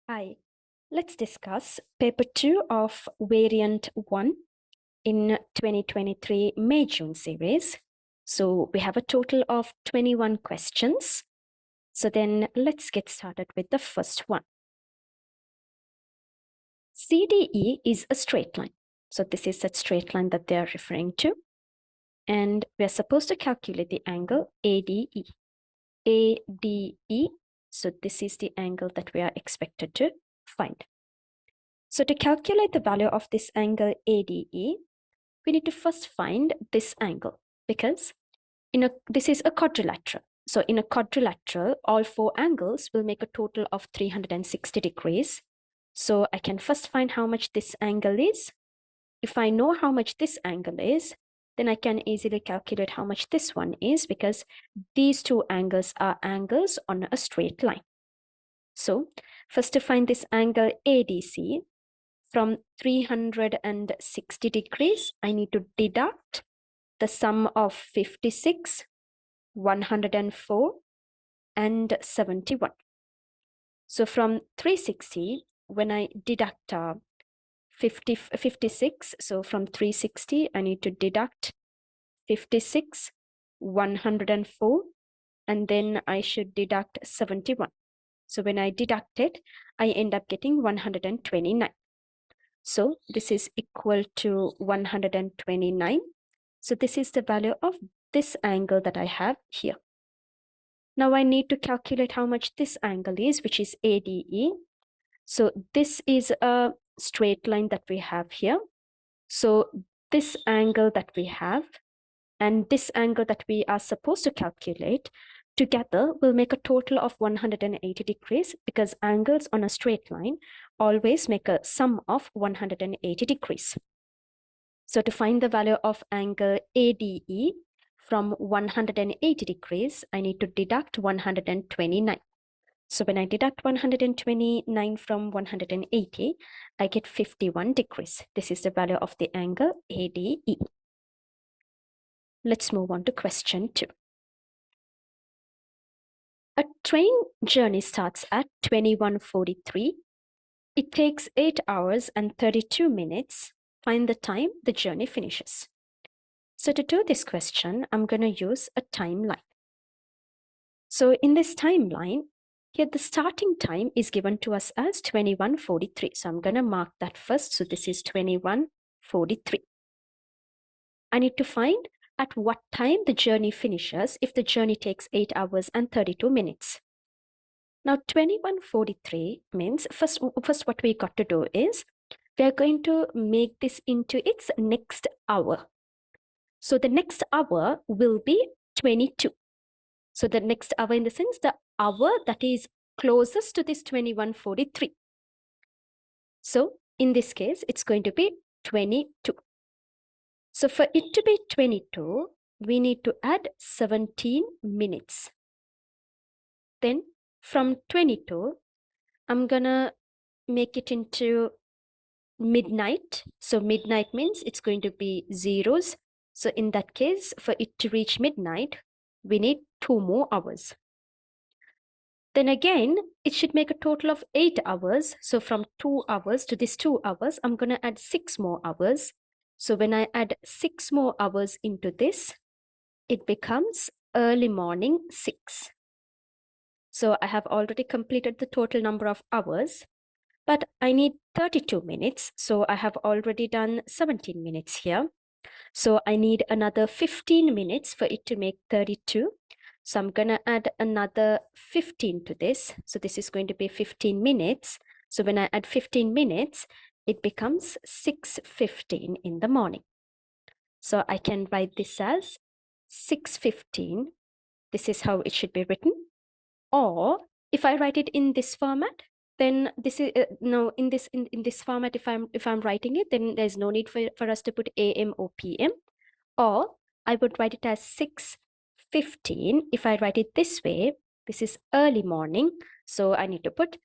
Hi, let's discuss paper 2 of variant 1 in 2023 May-June series. So we have a total of 21 questions. So then let's get started with the first one. CDE is a straight line. So this is that straight line that they are referring to. And we're supposed to calculate the angle ADE. ADE, so this is the angle that we are expected to find. So to calculate the value of this angle ADE, we need to first find this angle because this is a quadrilateral. So in a quadrilateral, all four angles will make a total of 360 degrees. So I can first find how much this angle is. If I know how much this angle is, then I can easily calculate how much this one is because these two angles are angles on a straight line. So first to find this angle ADC, from 360 degrees, I need to deduct the sum of 56, 104, and 71. So from 360, when I deduct 56, so from 360, I need to deduct 56, 104, and then I should deduct 71. So when I deduct it, I end up getting 129. So this is equal to 129. So this is the value of this angle that I have here. Now I need to calculate how much this angle is, which is ADE. So this is a straight line that we have here. So this angle that we have and this angle that we are supposed to calculate together will make a total of 180 degrees because angles on a straight line always make a sum of 180 degrees. So to find the value of angle ADE from 180 degrees, I need to deduct 129. So when I deduct 129 from 180, I get 51 degrees. This is the value of the angle ADE. Let's move on to question 2. A train journey starts at 21:43. It takes 8 hours and 32 minutes. Find the time the journey finishes. So to do this question, I'm going to use a timeline. So in this timeline, here the starting time is given to us as 21:43. So I'm going to mark that first. So this is 21:43. I need to find at what time the journey finishes if the journey takes 8 hours and 32 minutes. Now 21:43 means first what we got to do is we're going to make this into its next hour. So the next hour will be 22. So the next hour in the sense the hour that is closest to this 21:43. So in this case, it's going to be 22. So for it to be 22, we need to add 17 minutes. Then from 22, I'm gonna make it into midnight. So midnight means it's going to be zeros. So in that case, for it to reach midnight, we need 2 more hours. Then again, it should make a total of 8 hours. So from 2 hours to this 2 hours, I'm going to add 6 more hours. So when I add 6 more hours into this, it becomes early morning 6. So I have already completed the total number of hours, but I need 32 minutes. So I have already done 17 minutes here. So I need another 15 minutes for it to make 32. So I'm going to add another 15 to this. So this is going to be 15 minutes. So when I add 15 minutes, it becomes 6:15 in the morning. So I can write this as 6:15. This is how it should be written. Or if I write it in this format, then this is no in this format. If I'm writing it, then there's no need for us to put AM or PM. Or I would write it as 6:15. If I write it this way, this is early morning, so I need to put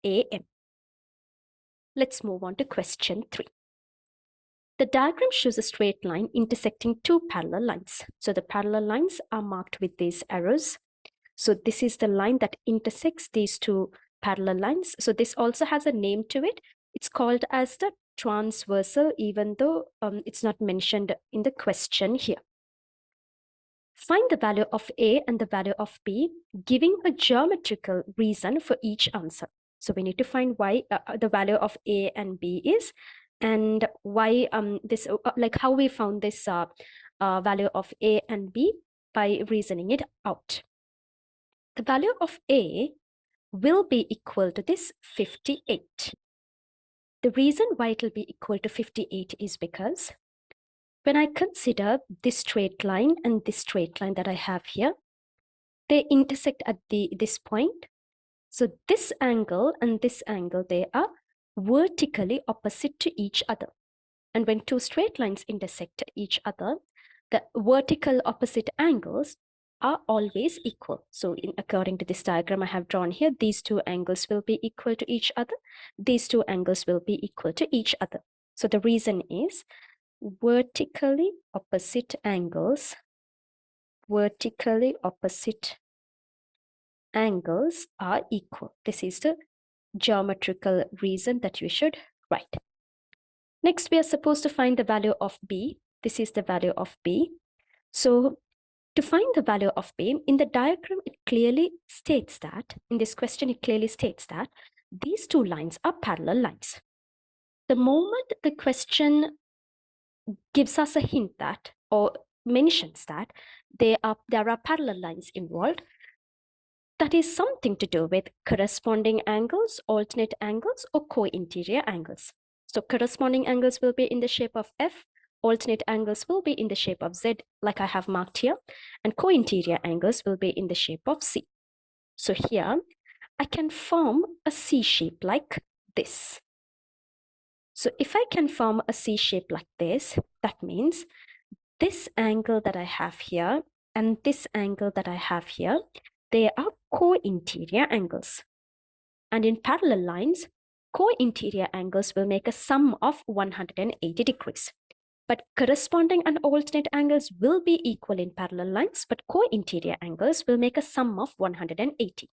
AM. Let's move on to question 3. The diagram shows a straight line intersecting 2 parallel lines. So the parallel lines are marked with these arrows. So this is the line that intersects these 2 parallel lines. So this also has a name to it. It's called as the transversal, even though it's not mentioned in the question here. Find the value of A and the value of B, giving a geometrical reason for each answer. So we need to find why the value of A and B is, and why this like how we found this value of A and B by reasoning it out. The value of A will be equal to this 58. The reason why it will be equal to 58 is because when I consider this straight line and this straight line that I have here, they intersect at this point. So this angle and this angle, they are vertically opposite to each other. And when two straight lines intersect each other, the vertical opposite angles are always equal. So according to this diagram I have drawn here, these two angles will be equal to each other. These two angles will be equal to each other. So the reason is vertically opposite angles are equal. This is the geometrical reason that you should write. Next, we are supposed to find the value of B. This is the value of B. So to find the value of B, in the diagram, it clearly states that, in this question, it clearly states that these two lines are parallel lines. The moment the question gives us a hint that, or mentions that there are parallel lines involved, that is something to do with corresponding angles, alternate angles, or co-interior angles. So corresponding angles will be in the shape of F, alternate angles will be in the shape of Z, like I have marked here, and co-interior angles will be in the shape of C. So here, I can form a C shape like this. So if I can form a C shape like this, that means this angle that I have here and this angle that I have here, they are co-interior angles. And in parallel lines, co-interior angles will make a sum of 180 degrees. But corresponding and alternate angles will be equal in parallel lines, but co-interior angles will make a sum of 180.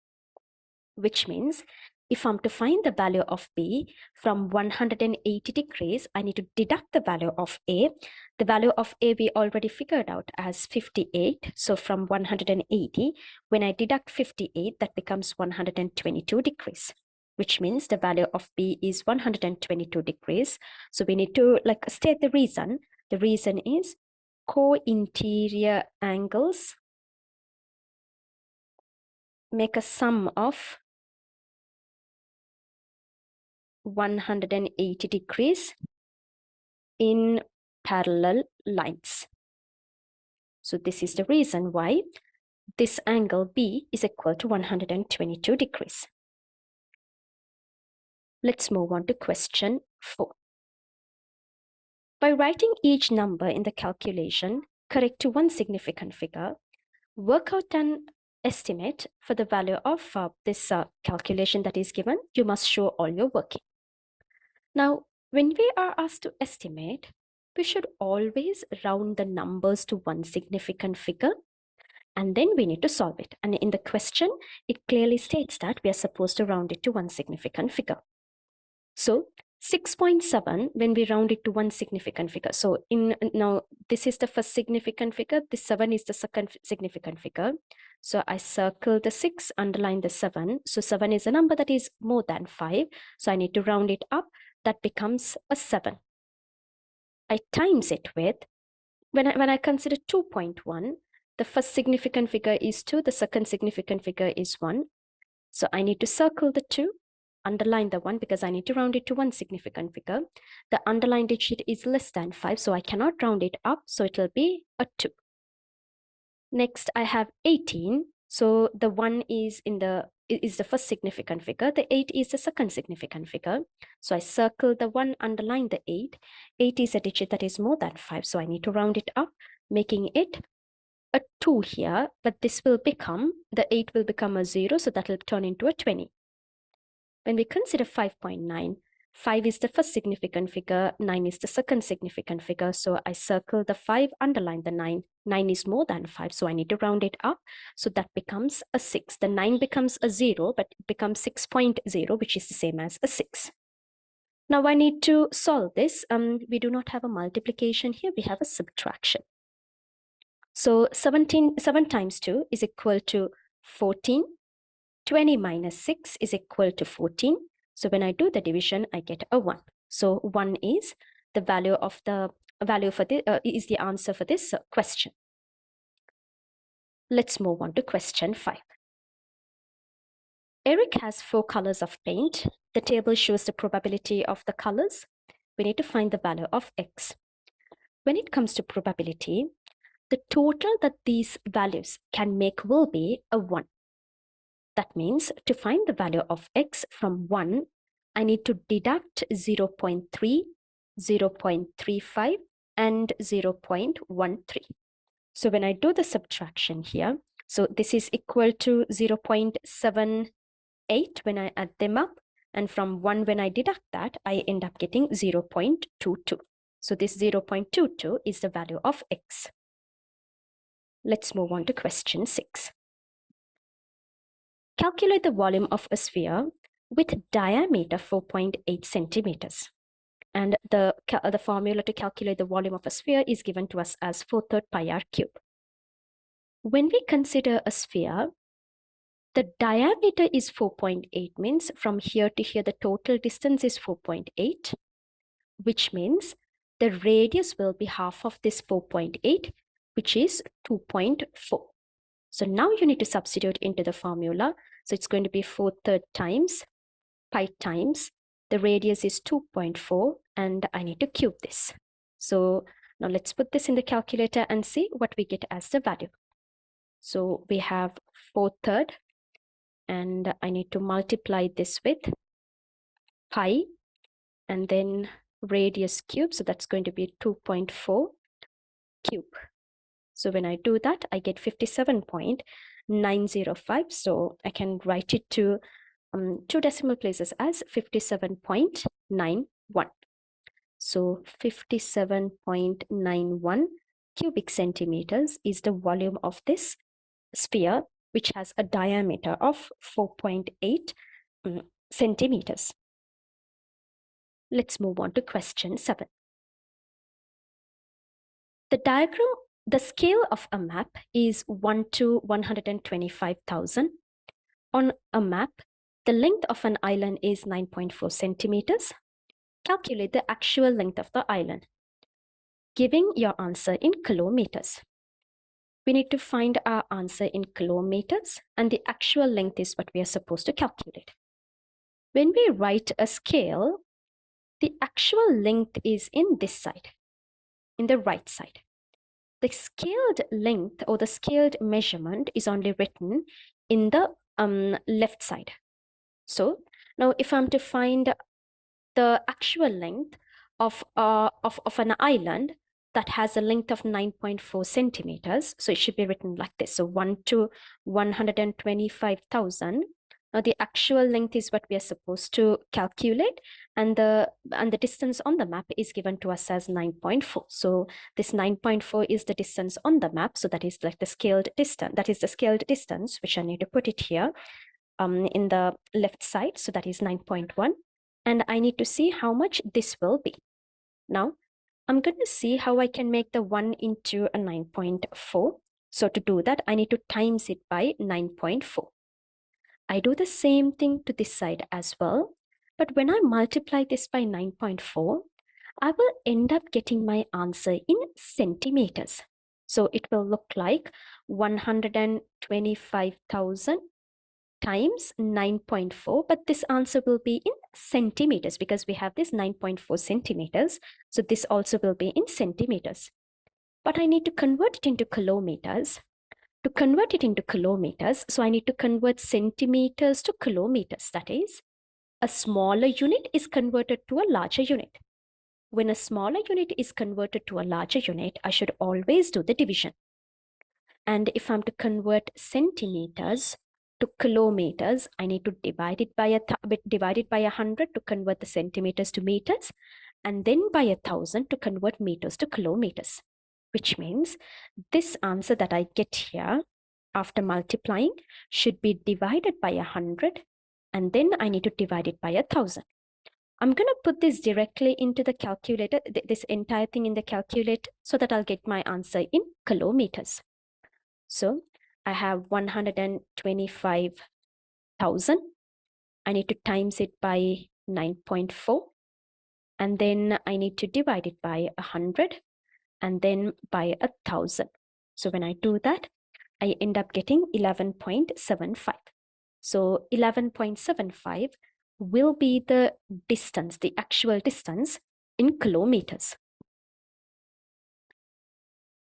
Which means if I'm to find the value of B from 180 degrees, I need to deduct the value of A. The value of A we already figured out as 58. So from 180, when I deduct 58, that becomes 122 degrees, which means the value of B is 122 degrees. So we need to state the reason. The reason is co-interior angles make a sum of 180 degrees in parallel lines. So this is the reason why this angle B is equal to 122 degrees. Let's move on to question 4. By writing each number in the calculation correct to one significant figure, work out an estimate for the value of this calculation that is given. You must show all your working. Now, when we are asked to estimate, we should always round the numbers to one significant figure, and then we need to solve it. And in the question, it clearly states that we are supposed to round it to one significant figure. So 6.7, when we round it to one significant figure. So now this is the first significant figure. This 7 is the second significant figure. So I circle the 6, underline the 7. So 7 is a number that is more than 5. So I need to round it up. That becomes a 7. I times it with, when I consider 2.1, the first significant figure is 2, the second significant figure is 1. So I need to circle the 2, underline the 1 because I need to round it to one significant figure. The underlined digit is less than 5, so I cannot round it up, so it will be a 2. Next, I have 18. So the 1 is the first significant figure. The 8 is the second significant figure. So I circle the 1, underline the 8. 8 is a digit that is more than 5, so I need to round it up, making it a 2 here, but this will become, the 8 will become a 0, so that will turn into a 20. When we consider 5.9, 5 is the first significant figure, 9 is the second significant figure. So I circle the 5, underline the 9. 9 is more than 5, so I need to round it up. So that becomes a 6. The 9 becomes a 0, but it becomes 6.0, which is the same as a 6. Now I need to solve this. We do not have a multiplication here, we have a subtraction. So 7 times 2 is equal to 14. 20 minus 6 is equal to 14. So when I do the division, I get a 1. So 1 is the value of the is the answer for this question. Let's move on to question 5. Eric has 4 colors of paint. The table shows the probability of the colors. We need to find the value of x. When it comes to probability, the total that these values can make will be a 1. That means to find the value of x from 1, I need to deduct 0.3, 0.35, and 0.13. So when I do the subtraction here, so this is equal to 0.78 when I add them up, and from 1 when I deduct that, I end up getting 0.22. So this 0.22 is the value of x. Let's move on to question 6. Calculate the volume of a sphere with diameter 4.8 centimeters. And the formula to calculate the volume of a sphere is given to us as 4/3 pi r cube. When we consider a sphere, the diameter is 4.8, means from here to here, the total distance is 4.8, which means the radius will be half of this 4.8, which is 2.4. So now you need to substitute into the formula. So it's going to be 4/3 times pi times, the radius is 2.4, and I need to cube this. So now let's put this in the calculator and see what we get as the value. So we have 4/3, and I need to multiply this with pi, and then radius cube. So that's going to be 2.4 cube. So when I do that, I get 57.905. So I can write it to 2 decimal places as 57.91. So 57.91 cubic centimeters is the volume of this sphere, which has a diameter of 4.8 centimeters. Let's move on to question 7. The scale of a map is 1 to 125,000. On a map, the length of an island is 9.4 centimeters. Calculate the actual length of the island, giving your answer in kilometers. We need to find our answer in kilometers, and the actual length is what we are supposed to calculate. When we write a scale, the actual length is in this side, in the right side. The scaled length or the scaled measurement is only written in the left side. So now if I'm to find the actual length of an island that has a length of 9.4 centimeters, so it should be written like this. So 1 to 125,000. Now the actual length is what we are supposed to calculate, and the distance on the map is given to us as 9.4. So this 9.4 is the distance on the map. So that is like the scaled distance. That is the scaled distance, which I need to put it here in the left side. So that is 9.1. And I need to see how much this will be. Now, I'm going to see how I can make the 1 into a 9.4. So to do that, I need to times it by 9.4. I do the same thing to this side as well. But when I multiply this by 9.4, I will end up getting my answer in centimeters. So it will look like 125,000 times 9.4, but this answer will be in centimeters because we have this 9.4 centimeters. So this also will be in centimeters. But I need to convert it into kilometers. To convert it into kilometers, so I need to convert centimeters to kilometers. That is, a smaller unit is converted to a larger unit. When a smaller unit is converted to a larger unit, I should always do the division. And if I'm to convert centimeters to kilometers, I need to divide it by 100 to convert the centimeters to meters, and then by 1,000 to convert meters to kilometers, which means this answer that I get here after multiplying should be divided by 100, and then I need to divide it by 1,000. I'm going to put this directly into the calculator, this entire thing in the calculator, so that I'll get my answer in kilometers. So I have 125,000. I need to times it by 9.4. And then I need to divide it by 100 and then by 1,000. So when I do that, I end up getting 11.75. So 11.75 will be the distance, the actual distance in kilometers.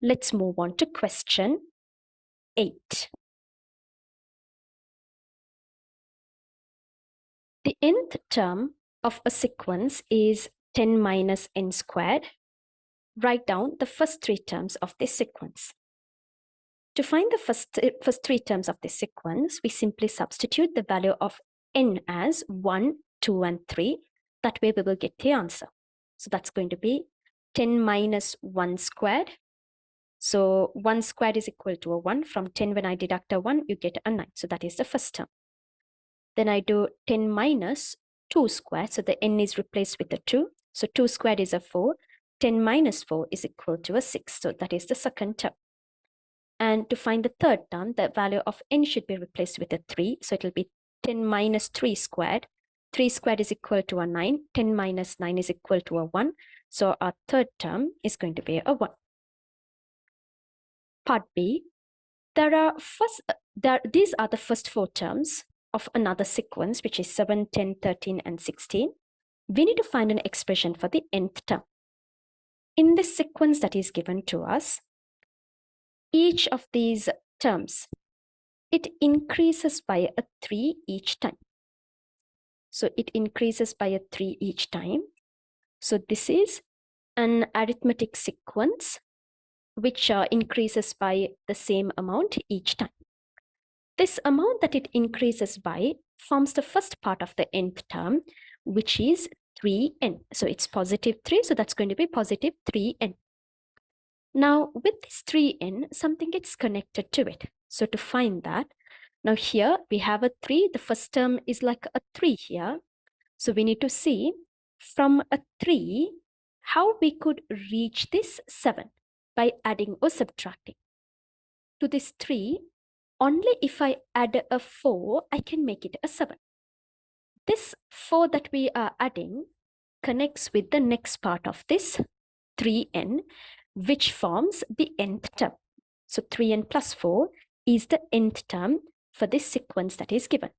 Let's move on to question 8. The nth term of a sequence is 10 minus n squared. Write down the first 3 terms of this sequence. To find the first 3 terms of this sequence, we simply substitute the value of n as 1, 2, and 3. That way we will get the answer. So that's going to be 10 minus 1 squared. So 1 squared is equal to a 1. From 10, when I deduct a 1, you get a 9. So that is the first term. Then I do 10 minus 2 squared. So the n is replaced with a 2. So 2 squared is a 4. 10 minus 4 is equal to a 6. So that is the second term. And to find the third term, the value of n should be replaced with a 3. So it will be 10 minus 3 squared. 3 squared is equal to a 9. 10 minus 9 is equal to a 1. So our third term is going to be a 1. Part B. These are the first 4 terms of another sequence, which is 7, 10, 13, and 16. We need to find an expression for the nth term. In this sequence that is given to us, each of these terms, it increases by a 3 each time. So it increases by a 3 each time. So this is an arithmetic sequence which increases by the same amount each time. This amount that it increases by forms the first part of the nth term, which is 3n. So it's positive 3, so that's going to be positive 3n. Now, with this 3n, something gets connected to it. So to find that, now here we have a 3. The first term is like a 3 here. So we need to see from a 3 how we could reach this 7 by adding or subtracting. To this 3, only if I add a 4, I can make it a 7. This 4 that we are adding connects with the next part of this 3n, which forms the nth term. So 3n plus 4 is the nth term for this sequence that is given.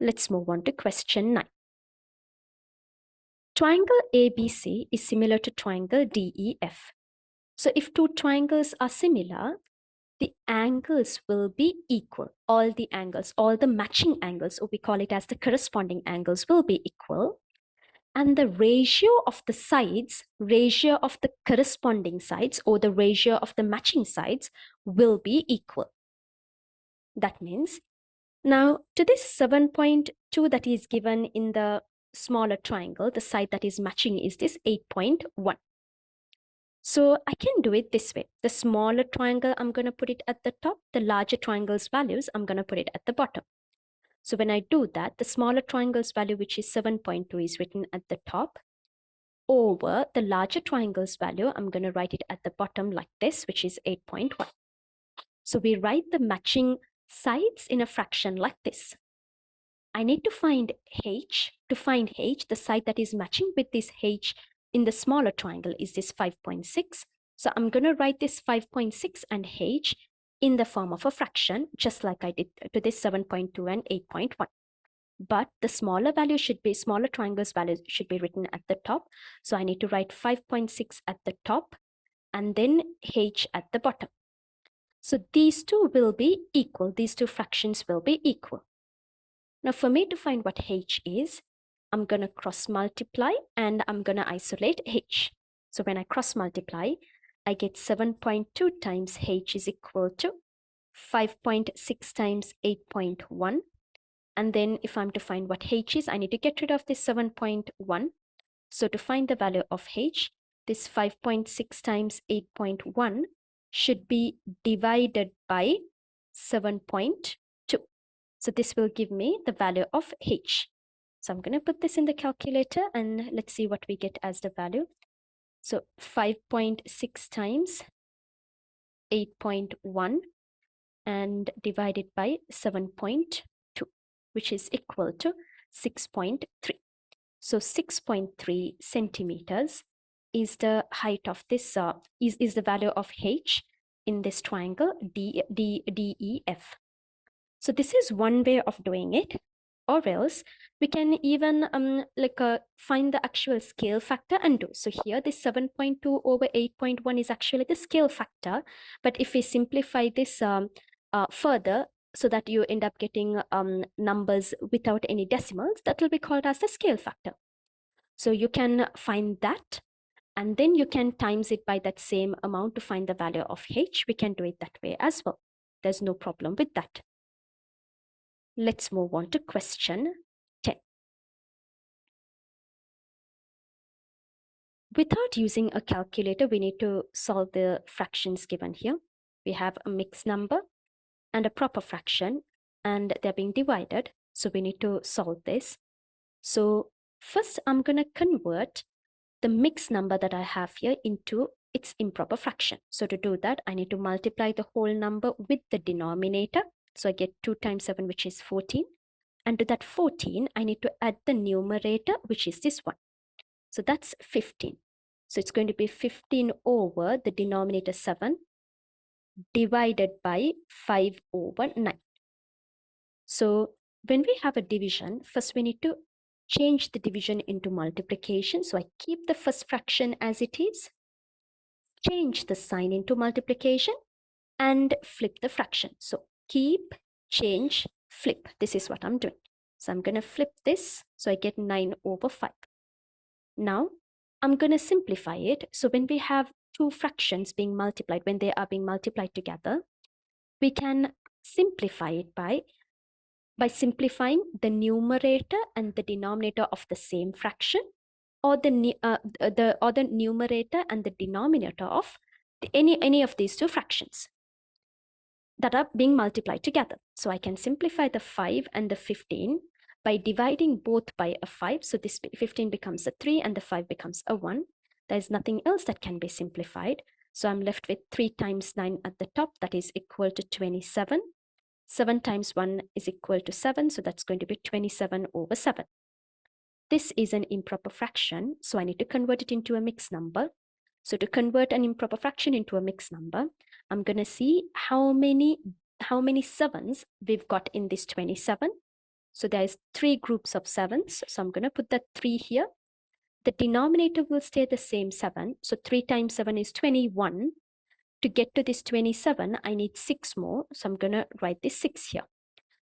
Let's move on to question 9. Triangle ABC is similar to triangle DEF. So if 2 triangles are similar, the angles will be equal. All the angles, all the matching angles, or we call it as the corresponding angles, will be equal. And the ratio of the sides, ratio of the corresponding sides, or the ratio of the matching sides will be equal. That means, now to this 7.2 that is given in the smaller triangle, the side that is matching is this 8.1. So I can do it this way. The smaller triangle, I'm going to put it at the top. The larger triangle's values, I'm going to put it at the bottom. So when I do that, the smaller triangle's value, which is 7.2, is written at the top. Over the larger triangle's value, I'm going to write it at the bottom like this, which is 8.1. So we write the matching sides in a fraction like this. I need to find h. To find h, the side that is matching with this h in the smaller triangle is this 5.6. So I'm going to write this 5.6 and h in the form of a fraction, just like I did to this 7.2 and 8.1. But the smaller value should be, smaller triangle's value should be written at the top. So I need to write 5.6 at the top and then h at the bottom. So these two will be equal. These two fractions will be equal. Now for me to find what h is, I'm going to cross multiply and I'm going to isolate h. So when I cross multiply, I get 7.2 times h is equal to 5.6 times 8.1. And then if I'm to find what h is, I need to get rid of this 7.1. So to find the value of h, this 5.6 times 8.1 should be divided by 7.2. So this will give me the value of h. So I'm going to put this in the calculator and let's see what we get as the value. So 5.6 times 8.1 and divided by 7.2, which is equal to 6.3. So 6.3 centimeters is the height of this, is the value of h in this triangle DEF. So this is one way of doing it, or else we can even find the actual scale factor and do. So here this 7.2 over 8.1 is actually the scale factor. But if we simplify this further, so that you end up getting numbers without any decimals, that will be called as the scale factor. So you can find that, and then you can times it by that same amount to find the value of h. We can do it that way as well. There's no problem with that. Let's move on to question 10. Without using a calculator, we need to solve the fractions given here. We have a mixed number and a proper fraction, and they're being divided. So we need to solve this. So first, I'm going to convert the mixed number that I have here into its improper fraction. So to do that, I need to multiply the whole number with the denominator. So I get 2 times 7, which is 14. And to that 14, I need to add the numerator, which is this one. So that's 15. So it's going to be 15 over the denominator 7 divided by 5 over 9. So when we have a division, first we need to change the division into multiplication. So I keep the first fraction as it is, change the sign into multiplication, and flip the fraction. So keep, change, flip. This is what I'm doing. So I'm going to flip this. So I get 9 over 5. Now I'm going to simplify it. So when we have two fractions being multiplied, when they are being multiplied together, we can simplify it by simplifying the numerator and the denominator of the same fraction, or the numerator and the denominator of any of these two fractions that are being multiplied together. So I can simplify the 5 and the 15 by dividing both by a 5. So this 15 becomes a 3 and the 5 becomes a 1. There is nothing else that can be simplified. So I'm left with 3 times 9 at the top, that is equal to 27. 7 times 1 is equal to 7, so that's going to be 27 over 7. This is an improper fraction, so I need to convert it into a mixed number. So to convert an improper fraction into a mixed number, I'm going to see how many 7s we've got in this 27. So there's 3 groups of 7s, so I'm going to put that 3 here. The denominator will stay the same 7, so 3 times 7 is 21. To get to this 27, I need 6 more, so I'm going to write this 6 here.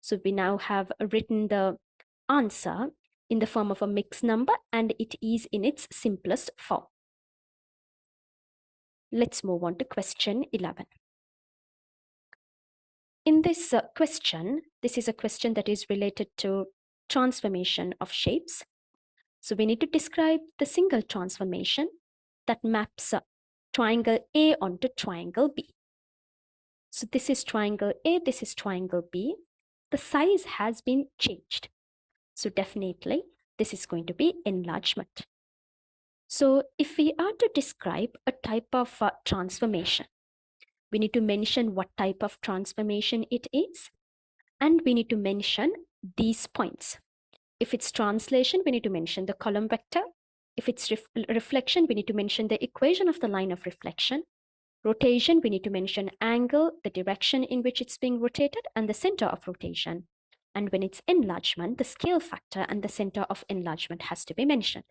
So we now have written the answer in the form of a mixed number, and it is in its simplest form. Let's move on to question 11. In this question, this is a question that is related to transformation of shapes. So we need to describe the single transformation that maps triangle A onto triangle B. So this is triangle A, this is triangle B. The size has been changed. So definitely this is going to be enlargement. So if we are to describe a type of transformation, we need to mention what type of transformation it is, and we need to mention these points. If it's translation, we need to mention the column vector. If it's reflection, we need to mention the equation of the line of reflection. Rotation, we need to mention angle, the direction in which it's being rotated, and the center of rotation. And when it's enlargement, the scale factor and the center of enlargement has to be mentioned.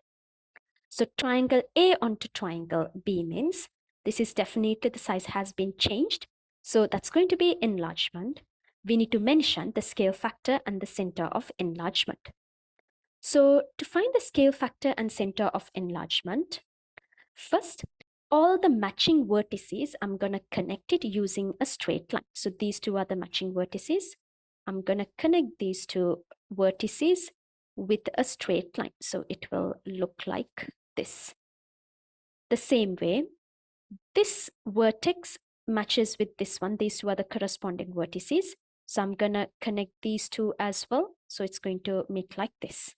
So triangle A onto triangle B means this is definitely the size has been changed. So that's going to be enlargement. We need to mention the scale factor and the center of enlargement. So to find the scale factor and center of enlargement, first all the matching vertices, I'm going to connect it using a straight line. So these two are the matching vertices. I'm going to connect these two vertices with a straight line. So it will look like this. The same way, this vertex matches with this one. These two are the corresponding vertices. So I'm going to connect these two as well. So it's going to meet like this.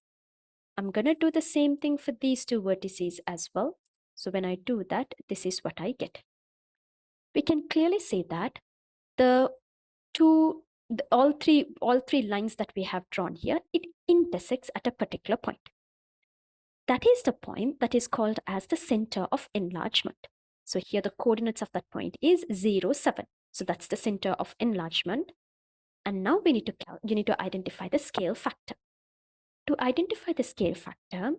I'm going to do the same thing for these two vertices as well. So when I do that, this is what I get. We can clearly see that all three lines that we have drawn here, it intersects at a particular point. That is the point that is called as the center of enlargement. So here the coordinates of that point is 0, 7. So that's the center of enlargement. And now you need to identify the scale factor. To identify the scale factor,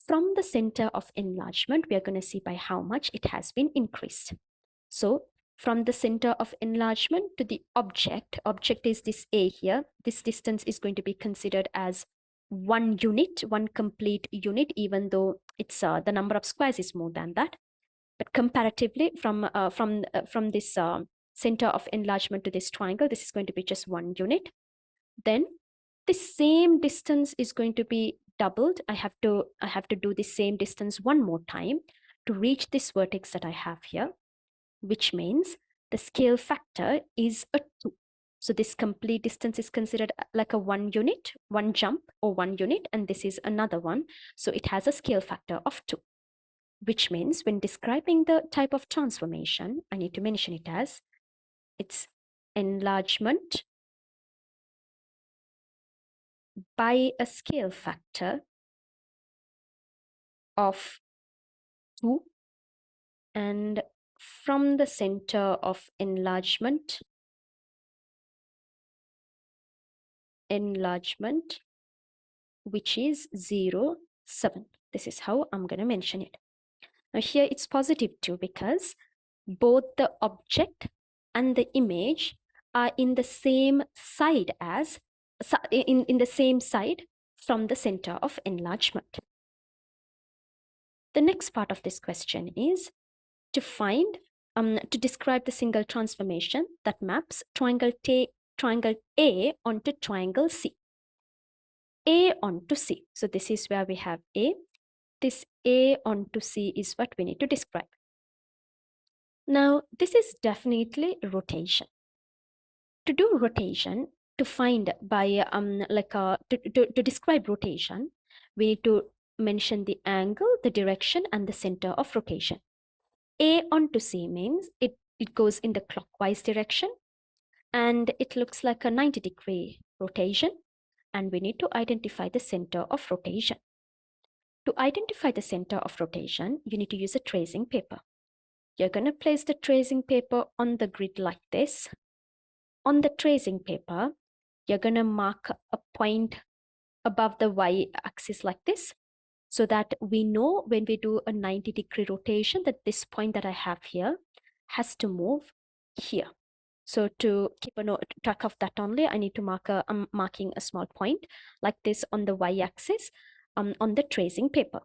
from the center of enlargement, we are going to see by how much it has been increased. So from the center of enlargement to the object is this A here. This distance is going to be considered as 1 unit, 1 complete unit, even though it's the number of squares is more than that. But comparatively, from this center of enlargement to this triangle, this is going to be just 1 unit. Then the same distance is going to be doubled. I have to do the same distance one more time to reach this vertex that I have here, which means the scale factor is a 2. So this complete distance is considered like a 1 unit, 1 jump or 1 unit, and this is another one. So it has a scale factor of 2, which means when describing the type of transformation, I need to mention it as it's enlargement by a scale factor of 2, and from the center of enlargement, which is 0, 7. This is how I'm going to mention it. Now here it's positive 2 because both the object and the image are in the same side as in the same side from the center of enlargement. The next part of this question is to find to describe the single transformation that maps triangle A onto triangle C. A onto C. So this is where we have A. This A onto C is what we need to describe. Now, this is definitely rotation. To do rotation, to find by to describe rotation, we need to mention the angle, the direction, and the center of rotation. A onto C means it goes in the clockwise direction, and it looks like a 90-degree rotation, and we need to identify the center of rotation. To identify the center of rotation, you need to use a tracing paper. You're going to place the tracing paper on the grid like this. On the tracing paper, you're going to mark a point above the y-axis like this, so that we know when we do a 90-degree rotation that this point that I have here has to move here. So to keep a track of that only, I need to mark I'm marking a small point like this on the y-axis on the tracing paper.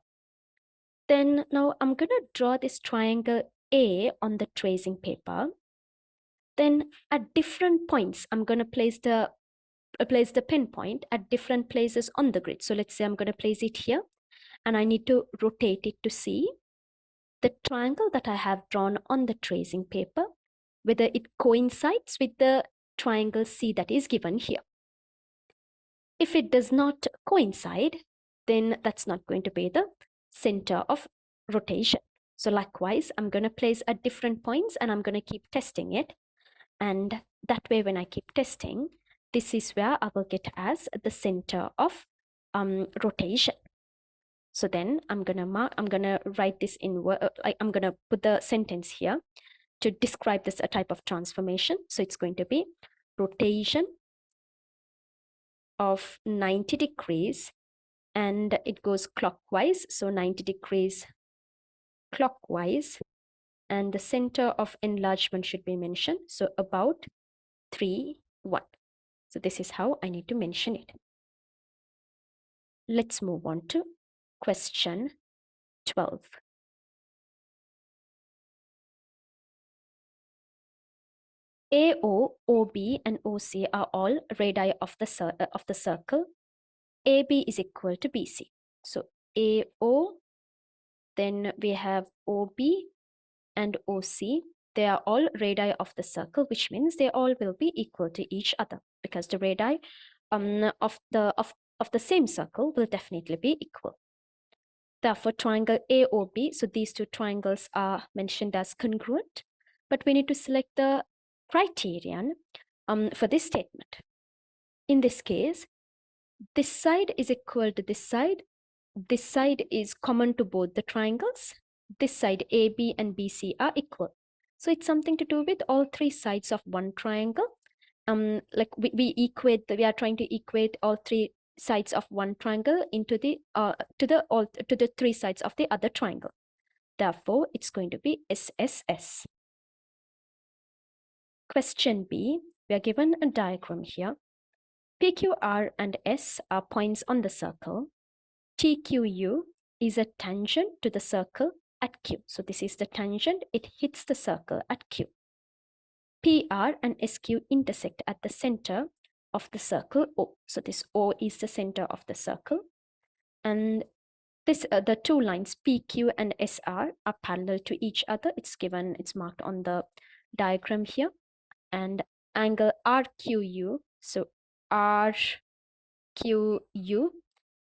Then now I'm going to draw this triangle A on the tracing paper. Then at different points, I'm going to place the pinpoint at different places on the grid. So let's say I'm going to place it here, and I need to rotate it to see the triangle that I have drawn on the tracing paper, whether it coincides with the triangle C that is given here. If it does not coincide, then that's not going to be the center of rotation. So likewise, I'm going to place at different points, and I'm going to keep testing it. And that way, when I keep testing, this is where I will get as the center of rotation. So then I'm going to write this in, I'm going to put the sentence here to describe this type of transformation. So it's going to be rotation of 90 degrees, and it goes clockwise. So 90 degrees clockwise, and the center of enlargement should be mentioned. So about 3, 1. So this is how I need to mention it. Let's move on to question 12. AO, OB, and OC are all radii of the circle. AB is equal to BC. So AO, then we have OB and OC. They are all radii of the circle, which means they all will be equal to each other because the radii of the same circle will definitely be equal. Therefore, triangle AOB, so these two triangles are mentioned as congruent, but we need to select the criterion for this statement. In this case, this side is equal to this side is common to both the triangles, this side AB and BC are equal. So it's something to do with all three sides of one triangle. Like we are trying to equate all three sides of one triangle into the to the three sides of the other triangle. Therefore, it's going to be SSS. Question B, we are given a diagram here. PQR and S are points on the circle. TQU is a tangent to the circle at Q. So this is the tangent, it hits the circle at Q. PR and SQ intersect at the center of the circle O. So this O is the center of the circle. And this the two lines PQ and SR are parallel to each other. It's marked on the diagram here. And angle RQU, so RQU,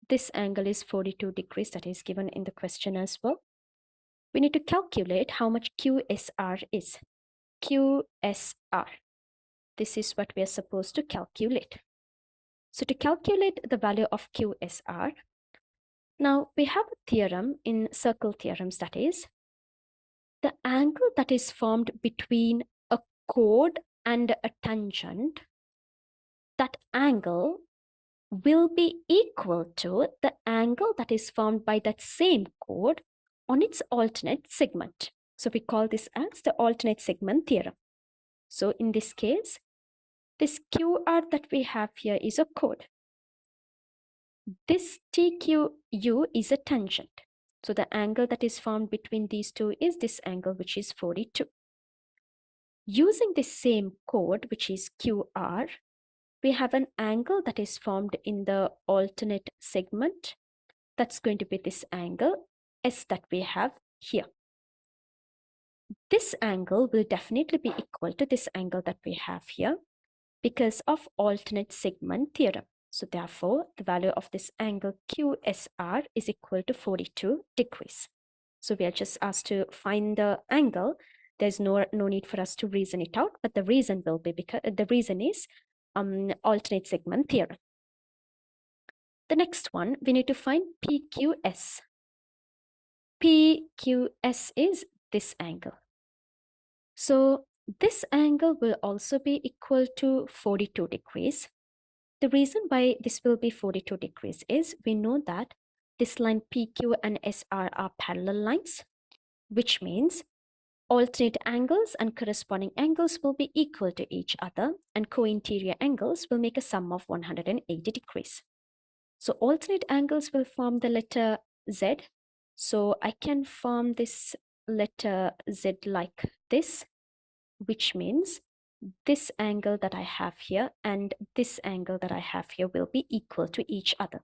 this angle is 42 degrees, that is given in the question as well. We need to calculate how much QSR is. QSR. This is what we are supposed to calculate. So to calculate the value of QSR, now we have a theorem in circle theorems, that is, the angle that is formed between a chord and a tangent, that angle will be equal to the angle that is formed by that same chord on its alternate segment. So we call this as the alternate segment theorem. So in this case, this QR that we have here is a chord. This TQU is a tangent. So the angle that is formed between these two is this angle, which is 42. Using this same chord, which is QR, we have an angle that is formed in the alternate segment. That's going to be this angle S that we have here. This angle will definitely be equal to this angle that we have here because of alternate segment theorem. So therefore, the value of this angle QSR is equal to 42 degrees. So we are just asked to find the angle. There's no need for us to reason it out, but the reason will be because the reason is alternate segment theorem. The next one, we need to find PQS. PQS is this angle. So this angle will also be equal to 42 degrees. The reason why this will be 42 degrees is we know that this line PQ and SR are parallel lines, which means alternate angles and corresponding angles will be equal to each other, and co-interior angles will make a sum of 180 degrees. So alternate angles will form the letter Z. So I can form this letter Z like this, which means this angle that I have here and this angle that I have here will be equal to each other.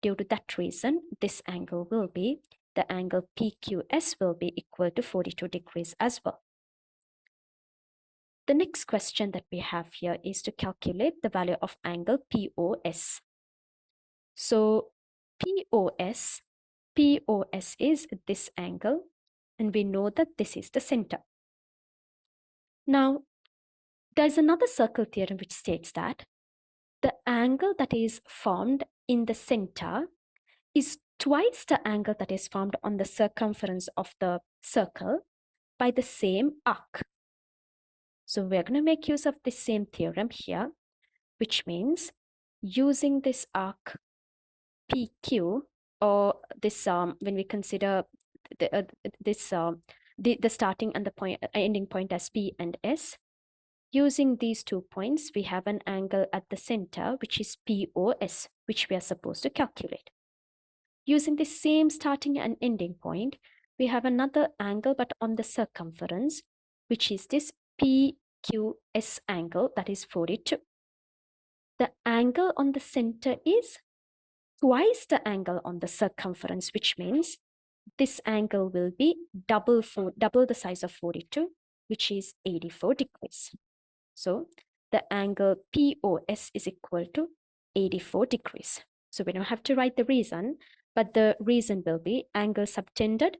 Due to that reason, this angle will be, the angle PQS will be equal to 42 degrees as well. The next question that we have here is to calculate the value of angle POS. So POS is this angle, and we know that this is the center. Now, there's another circle theorem which states that the angle that is formed in the center is twice the angle that is formed on the circumference of the circle by the same arc. So we're going to make use of the same theorem here, which means using this arc PQ, or this when we consider the starting and the ending point as P and S, using these 2 points, we have an angle at the center, which is POS, which we are supposed to calculate. Using the same starting and ending point, we have another angle, but on the circumference, which is this QS angle, that is 42. The angle on the center is twice the angle on the circumference, which means this angle will be double the size of 42, which is 84 degrees. So the angle POS is equal to 84 degrees. So we don't have to write the reason, but the reason will be angle subtended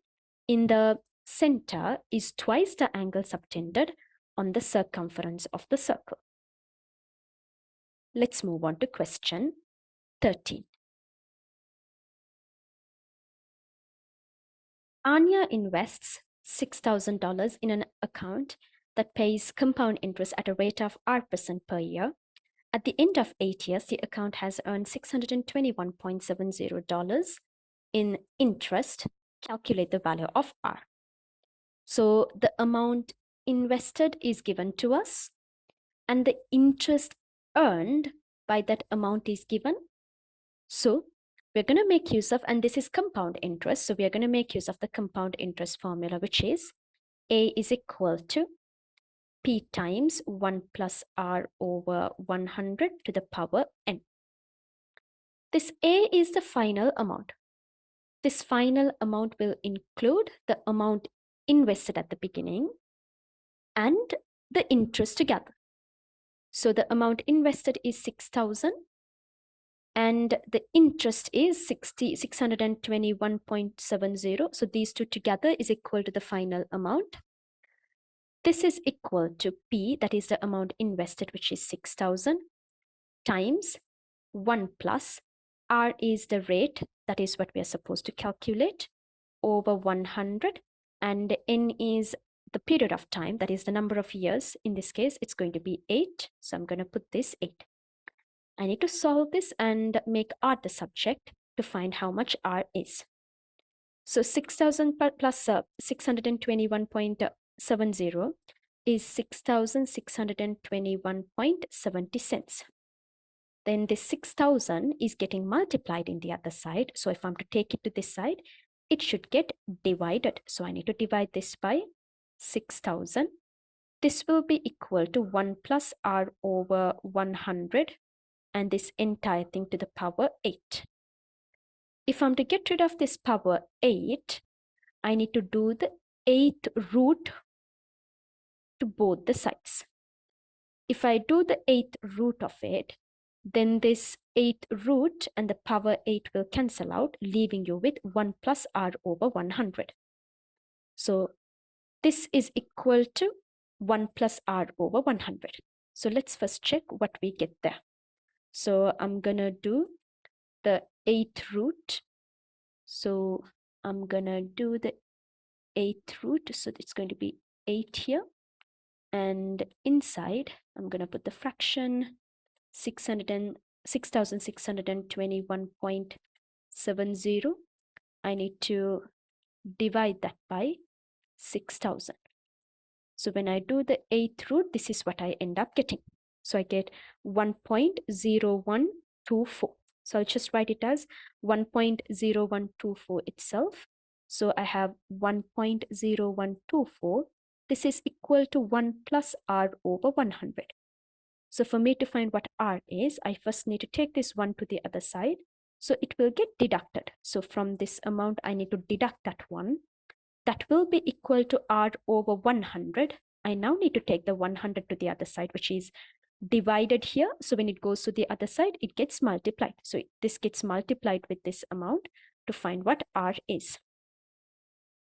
in the center is twice the angle subtended on the circumference of the circle. Let's move on to question 13. Anya invests $6,000 in an account that pays compound interest at a rate of R% per year. At the end of 8 years, the account has earned $621.70 in interest. Calculate the value of R. So the amount invested is given to us, and the interest earned by that amount is given. So we're going to make use of, and this is compound interest, so we are going to make use of the compound interest formula, which is A is equal to P times 1 plus R over 100 to the power N. This A is the final amount. This final amount will include the amount invested at the beginning and the interest together. So the amount invested is 6,000 and the interest is 621.70. So these two together is equal to the final amount. This is equal to P, that is the amount invested, which is 6,000, times 1 plus R is the rate, that is what we are supposed to calculate, over 100, and N is the period of time, that is the number of years. In this case, it's going to be 8. So I'm going to put this 8. I need to solve this and make R the subject to find how much R is. So 6,000 plus 621.70 is 6,621.70 cents. Then this 6,000 is getting multiplied in the other side. So if I'm to take it to this side, it should get divided. So I need to divide this by 6,000. This will be equal to 1 plus R over 100, and this entire thing to the power 8. If I'm to get rid of this power 8, I need to do the 8th root to both the sides. If I do the 8th root of it, then this 8th root and the power 8 will cancel out, leaving you with 1 plus R over 100. So this is equal to 1 plus R over 100. So let's first check what we get there. So I'm going to do the 8th root. So I'm going to do the 8th root. So it's going to be 8 here. And inside, I'm going to put the fraction 6,621.70. I need to divide that by 6,000. So when I do the 8th root, this is what I end up getting. So I get 1.0124. So I'll just write it as 1.0124 itself. So I have 1.0124. This is equal to 1 plus R over 100. So for me to find what R is, I first need to take this 1 to the other side. So it will get deducted. So from this amount, I need to deduct that 1. That will be equal to R over 100. I now need to take the 100 to the other side, which is divided here. So when it goes to the other side, it gets multiplied. So this gets multiplied with this amount to find what R is.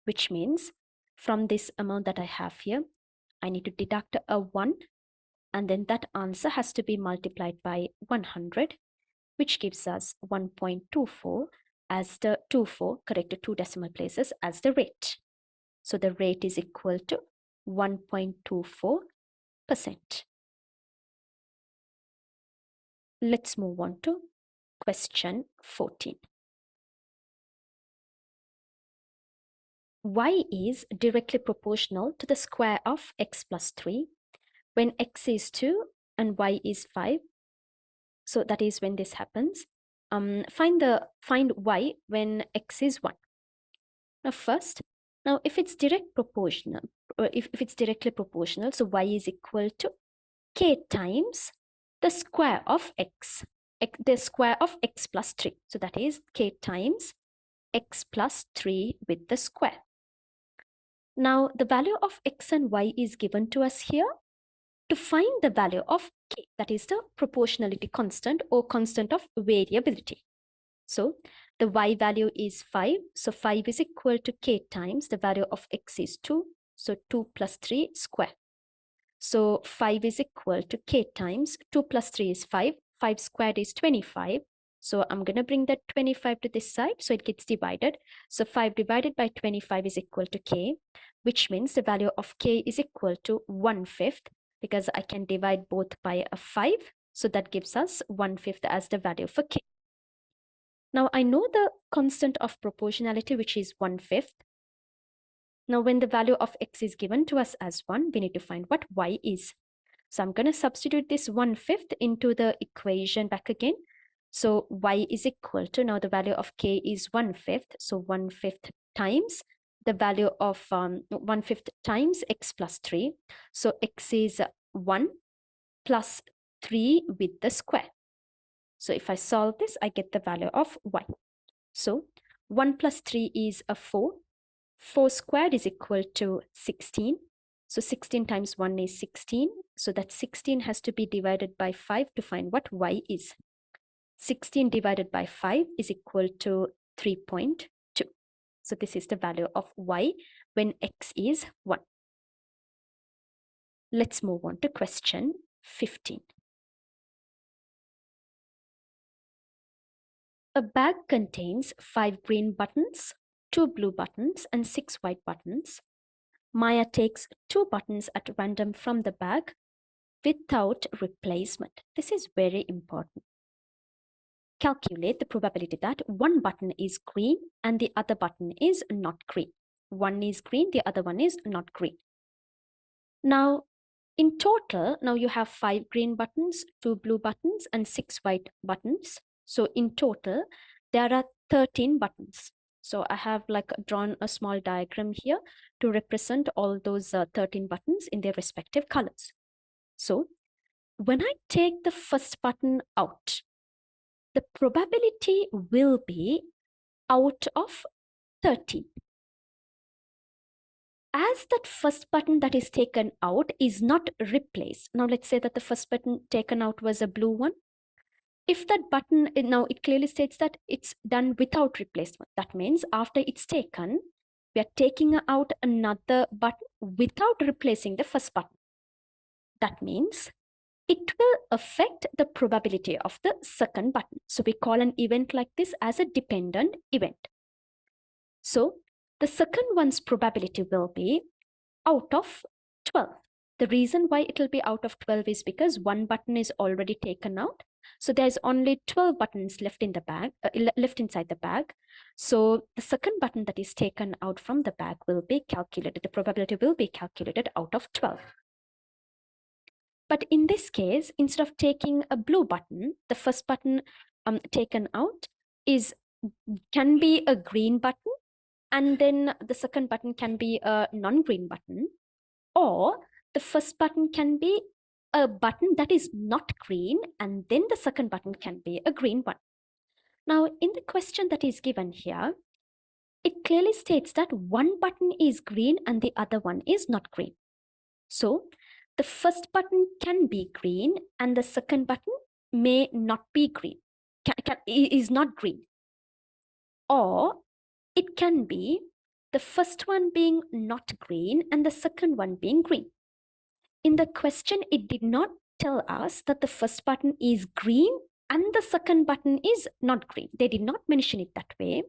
Which means from this amount that I have here, I need to deduct a 1. And then that answer has to be multiplied by 100, which gives us 1.24 as the 24, corrected 2 decimal places, as the rate. So the rate is equal to 1.24%. Let's move on to question 14. Y is directly proportional to the square of x plus 3 when x is 2 and y is 5. So that is when this happens. Find y when x is 1. Now if it's direct proportional, if it's directly proportional, so y is equal to k times the square of x, the square of x plus 3. So that is k times x plus 3 with the square. Now the value of x and y is given to us here. To find the value of k, that is the proportionality constant or constant of variability. So the y value is 5. So 5 is equal to k times the value of x is 2. So 2 plus 3 square. So 5 is equal to k times 2 plus 3 is 5. 5 squared is 25. So I'm going to bring that 25 to this side. So it gets divided. So 5 divided by 25 is equal to k, which means the value of k is equal to 1/5, because I can divide both by a 5. So that gives us 1/5 as the value for k. Now I know the constant of proportionality, which is 1/5. Now when the value of x is given to us as 1, we need to find what y is. So I'm going to substitute this 1/5 into the equation back again. So y is equal to, now the value of k is 1/5. So 1/5 times the value of 1/5 times x plus 3. So x is 1 plus 3 with the square. So if I solve this, I get the value of y. So 1 plus 3 is a 4. 4 squared is equal to 16. So 16 times 1 is 16. So that 16 has to be divided by 5 to find what y is. 16 divided by 5 is equal to 3.2. So this is the value of y when x is 1. Let's move on to question 15. A bag contains 5 green buttons, 2 blue buttons, and 6 white buttons. Maya takes 2 buttons at random from the bag without replacement. This is very important. Calculate the probability that one button is green and the other button is not green. One is green, the other one is not green. Now, in total, now you have 5 green buttons, 2 blue buttons, and 6 white buttons. So in total, there are 13 buttons. So I have like drawn a small diagram here to represent all those 13 buttons in their respective colors. So when I take the first button out, the probability will be out of 13. As that first button that is taken out is not replaced. Now let's say that the first button taken out was a blue one. If that button, now it clearly states that it's done without replacement. That means after it's taken, we are taking out another button without replacing the first button. That means it will affect the probability of the second button. So we call an event like this as a dependent event. So the second one's probability will be out of 12. The reason why it will be out of 12 is because one button is already taken out. So there's only 12 buttons left in the bag, left inside the bag. So the second button that is taken out from the bag will be calculated. The probability will be calculated out of 12. But in this case, instead of taking a blue button, the first button taken out can be a green button, and then the second button can be a non-green button, or the first button can be a button that is not green, and then the second button can be a green one. Now, in the question that is given here, it clearly states that one button is green and the other one is not green. So the first button can be green and the second button may not be green, is not green. Or it can be the first one being not green and the second one being green. In the question, it did not tell us that the first button is green and the second button is not green. They did not mention it that way.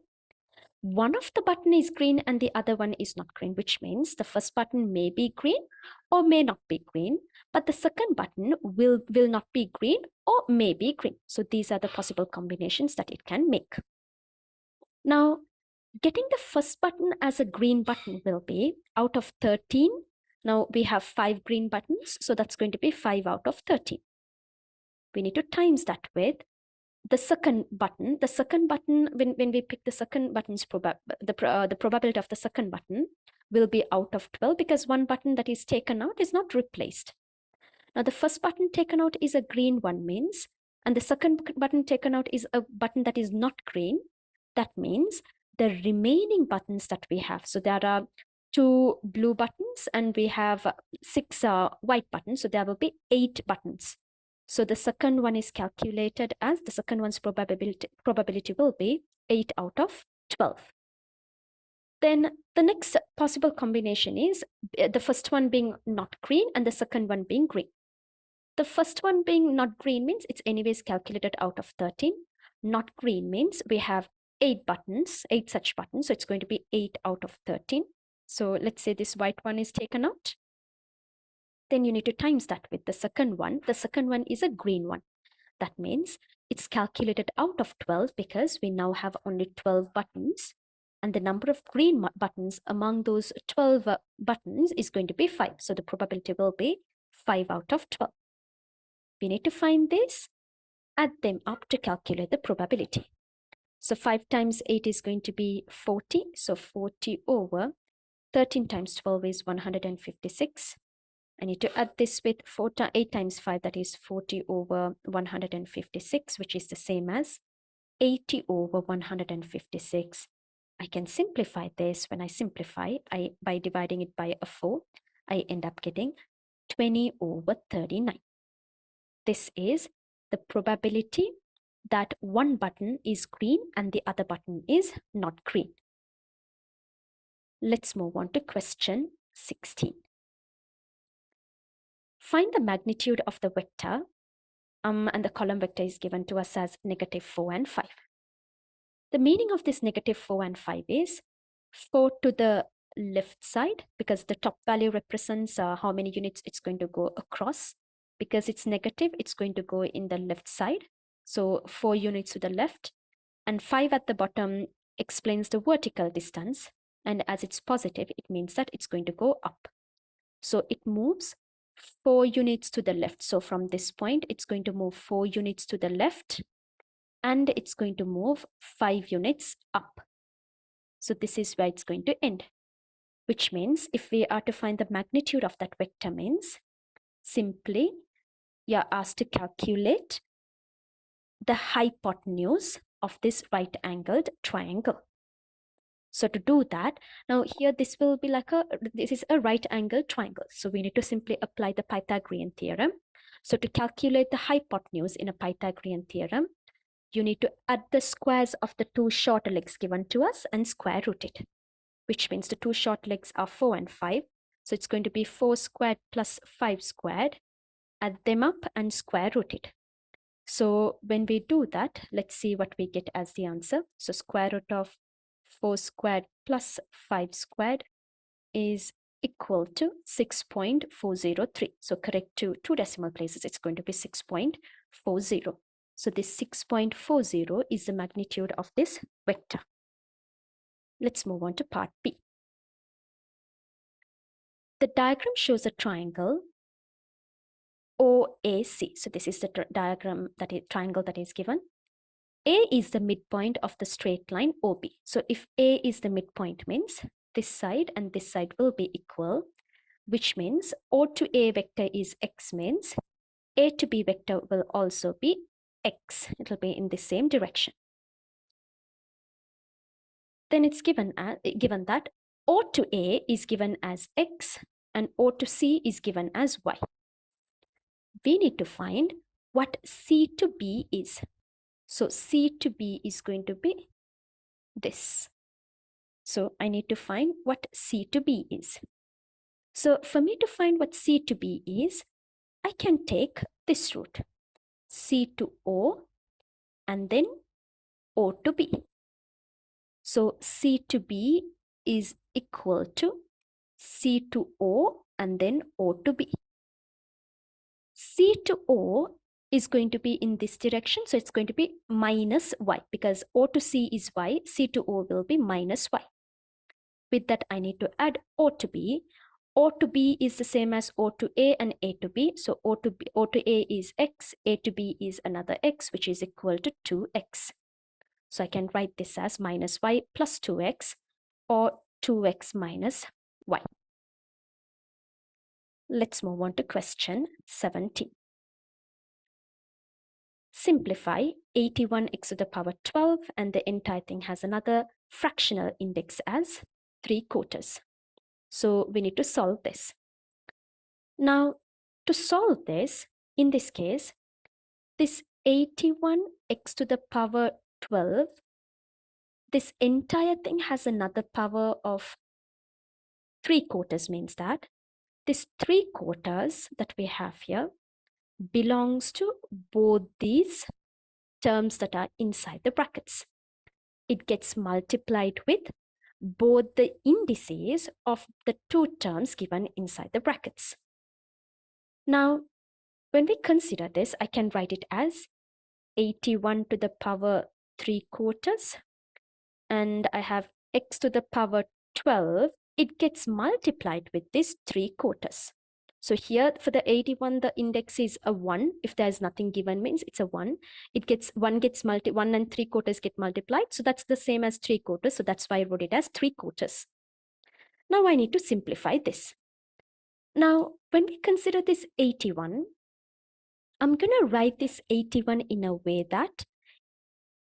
One of the button is green and the other one is not green, which means the first button may be green or may not be green, but the second button will not be green or may be green. So these are the possible combinations that it can make. Now, getting the first button as a green button will be out of 13. Now we have 5 green buttons, so that's going to be 5 out of 13. We need to times that with the second button. The second button, when we pick the second button's the probability of the second button, will be out of 12 because one button that is taken out is not replaced. Now the first button taken out is a green one means, and the second button taken out is a button that is not green. That means the remaining buttons that we have, so there are 2 blue buttons and we have 6 white buttons, so there will be 8 buttons. So the second one is calculated as, the second one's probability will be 8 out of 12. Then the next possible combination is the first one being not green and the second one being green. The first one being not green means it's anyways calculated out of 13. Not green means we have 8 buttons, 8 such buttons. So it's going to be 8 out of 13. So let's say this white one is taken out. Then you need to times that with the second one. The second one is a green one. That means it's calculated out of 12 because we now have only 12 buttons. And the number of green buttons among those 12 buttons is going to be 5. So the probability will be 5 out of 12. We need to find this, add them up to calculate the probability. So 5 times 8 is going to be 40. So 40 over 13 times 12 is 156. I need to add this with 8 times 5, that is 40 over 156, which is the same as 80 over 156. I can simplify this. When I simplify, by dividing it by a 4, I end up getting 20 over 39. This is the probability that one button is green and the other button is not green. Let's move on to question 16. Find the magnitude of the vector, and the column vector is given to us as -4 and 5. The meaning of this -4 and 5 is 4 to the left side, because the top value represents how many units it's going to go across. Because it's negative, it's going to go in the left side. So 4 units to the left, and 5 at the bottom explains the vertical distance. And as it's positive, it means that it's going to go up. So it moves 4 units to the left. So from this point, it's going to move 4 units to the left, and it's going to move 5 units up. So this is where it's going to end, which means if we are to find the magnitude of that vector means simply you're asked to calculate the hypotenuse of this right-angled triangle. So to do that, now here this is a right-angled triangle. So we need to simply apply the Pythagorean theorem. So to calculate the hypotenuse in a Pythagorean theorem, you need to add the squares of the 2 short legs given to us and square root it, which means the 2 short legs are 4 and 5. So it's going to be 4 squared plus 5 squared. Add them up and square root it. So when we do that, let's see what we get as the answer. So square root of 4 squared plus 5 squared is equal to 6.403. So correct to 2 decimal places, it's going to be 6.40. So this 6.40 is the magnitude of this vector. Let's move on to part B. The diagram shows a triangle OAC. So this is the triangle that is given. A is the midpoint of the straight line OB. So if A is the midpoint means this side and this side will be equal, which means O to A vector is X means A to B vector will also be X. It will be in the same direction. Then it's given that O to A is given as X and O to C is given as Y. We need to find what C to B is. So C to B is going to be this. So I need to find what C to B is. So for me to find what C to B is, I can take this route, C to O and then O to B. So C to B is equal to C to O and then O to B. C to O is going to be in this direction. So it's going to be minus Y because O to C is Y. C to O will be minus Y. With that, I need to add O to B. O to B is the same as O to A and A to B. So O to A is X. A to B is another X, which is equal to 2X. So I can write this as minus Y plus 2X or 2X minus y. Let's move on to question 17. Simplify 81x to the power 12 and the entire thing has another fractional index as 3/4. So we need to solve this. Now, to solve this, in this case, this 81x to the power 12, this entire thing has another power of 3/4, means that this 3/4 that we have here belongs to both these terms that are inside the brackets. It gets multiplied with both the indices of the two terms given inside the brackets. Now, when we consider this, I can write it as 81 to the power 3/4, and I have x to the power 12. It gets multiplied with this 3/4. So here for the 81, the index is a 1. If there's nothing given, means it's a 1. It gets 1 and 3/4 get multiplied. So that's the same as 3/4. So that's why I wrote it as 3/4. Now I need to simplify this. Now, when we consider this 81, I'm going to write this 81 in a way that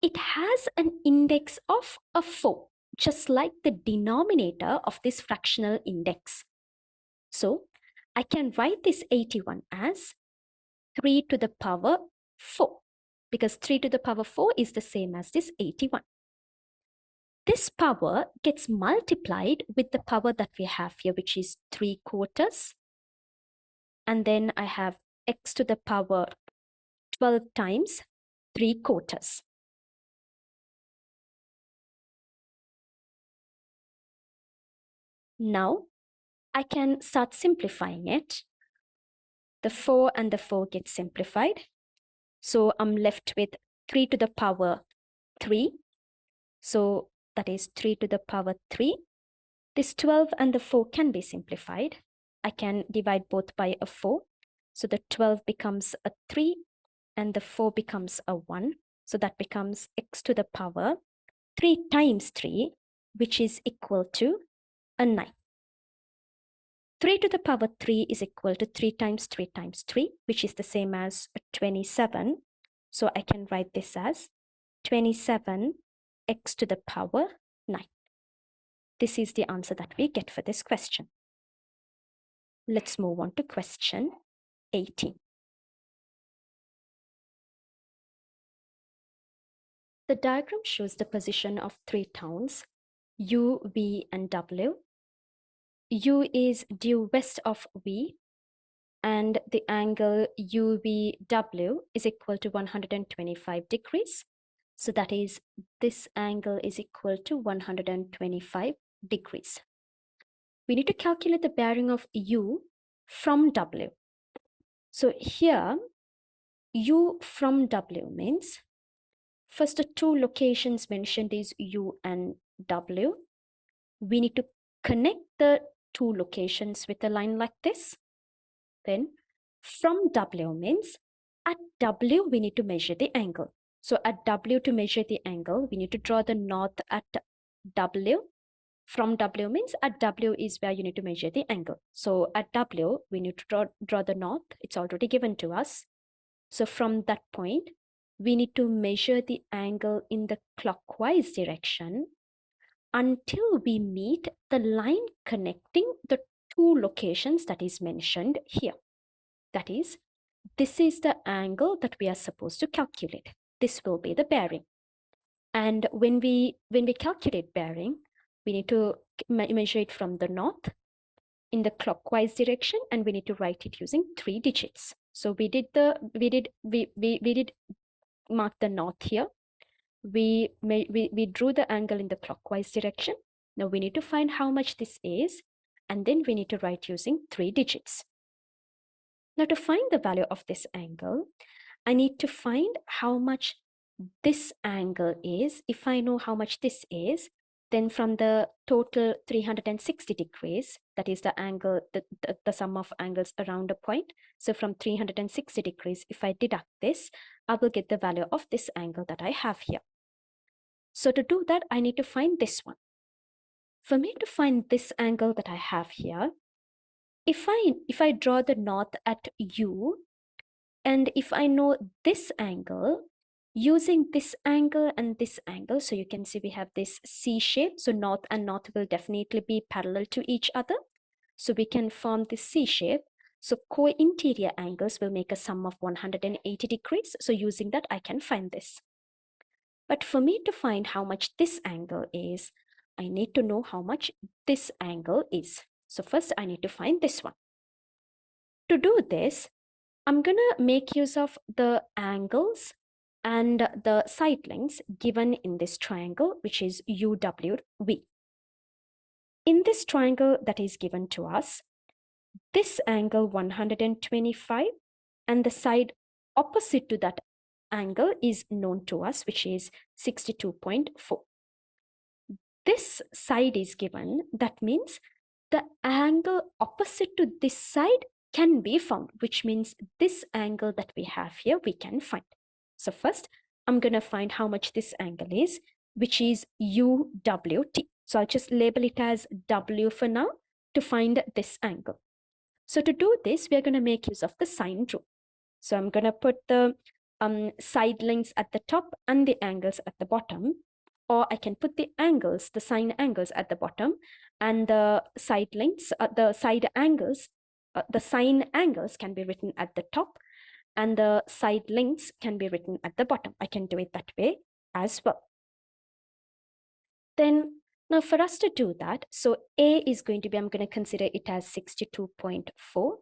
it has an index of a 4, just like the denominator of this fractional index. So I can write this 81 as 3 to the power 4, because 3 to the power 4 is the same as this 81. This power gets multiplied with the power that we have here, which is 3/4. And then I have x to the power 12 times 3/4. Now I can start simplifying it. The 4 and the 4 get simplified. So I'm left with 3 to the power 3. So that is 3 to the power 3. This 12 and the 4 can be simplified. I can divide both by a 4. So the 12 becomes a 3 and the 4 becomes a 1. So that becomes x to the power 3 times 3, which is equal to a 9. 3 to the power 3 is equal to 3 times 3 times 3, which is the same as 27. So I can write this as 27 x to the power 9. This is the answer that we get for this question. Let's move on to question 18. The diagram shows the position of three towns, U, V, and W. U is due west of V, and the angle UVW is equal to 125 degrees. So that is, this angle is equal to 125 degrees. We need to calculate the bearing of U from W. So here, U from W means, first the two locations mentioned is U and W. We need to connect the two locations with a line like this. Then from W means, at W we need to measure the angle. So at W, to measure the angle, we need to draw the north at W. From W means at W is where you need to measure the angle. So at W, we need to draw the north. It's already given to us. So from that point, we need to measure the angle in the clockwise direction until we meet the line connecting the two locations that is mentioned here. That is, this is the angle that we are supposed to calculate. This will be the bearing. And when we calculate bearing, we need to measure it from the north in the clockwise direction, and we need to write it using 3 digits. So we did mark the north here. We drew the angle in the clockwise direction. Now we need to find how much this is, and then we need to write using 3 digits. Now to find the value of this angle, I need to find how much this angle is. If I know how much this is, then from the total 360 degrees, that is the angle, the sum of angles around a point. So from 360 degrees, if I deduct this, I will get the value of this angle that I have here. So to do that, I need to find this one. for me to find this angle that I have here, if I draw the north at U, and if I know this angle, using this angle and this angle, so you can see we have this C shape, so north and north will definitely be parallel to each other. So we can form this C shape. So co-interior angles will make a sum of 180 degrees. So using that, I can find this. But for me to find how much this angle is, I need to know how much this angle is. So first I need to find this one. To do this, I'm gonna make use of the angles and the side lengths given in this triangle, which is UWV. In this triangle that is given to us, this angle 125 and the side opposite to that angle is known to us, which is 62.4. This side is given, that means the angle opposite to this side can be found, which means this angle that we have here, we can find. So first, I'm going to find how much this angle is, which is UWT. So I'll just label it as W for now to find this angle. So to do this, we're going to make use of the sine rule. So I'm going to put the side lengths at the top and the angles at the bottom. Or I can put the angles, the sine angles at the bottom, and the side lengths, the side angles, the sine angles can be written at the top, and the side lengths can be written at the bottom. I can do it that way as well. Then, now for us to do that, so A is going to be, I'm going to consider it as 62.4.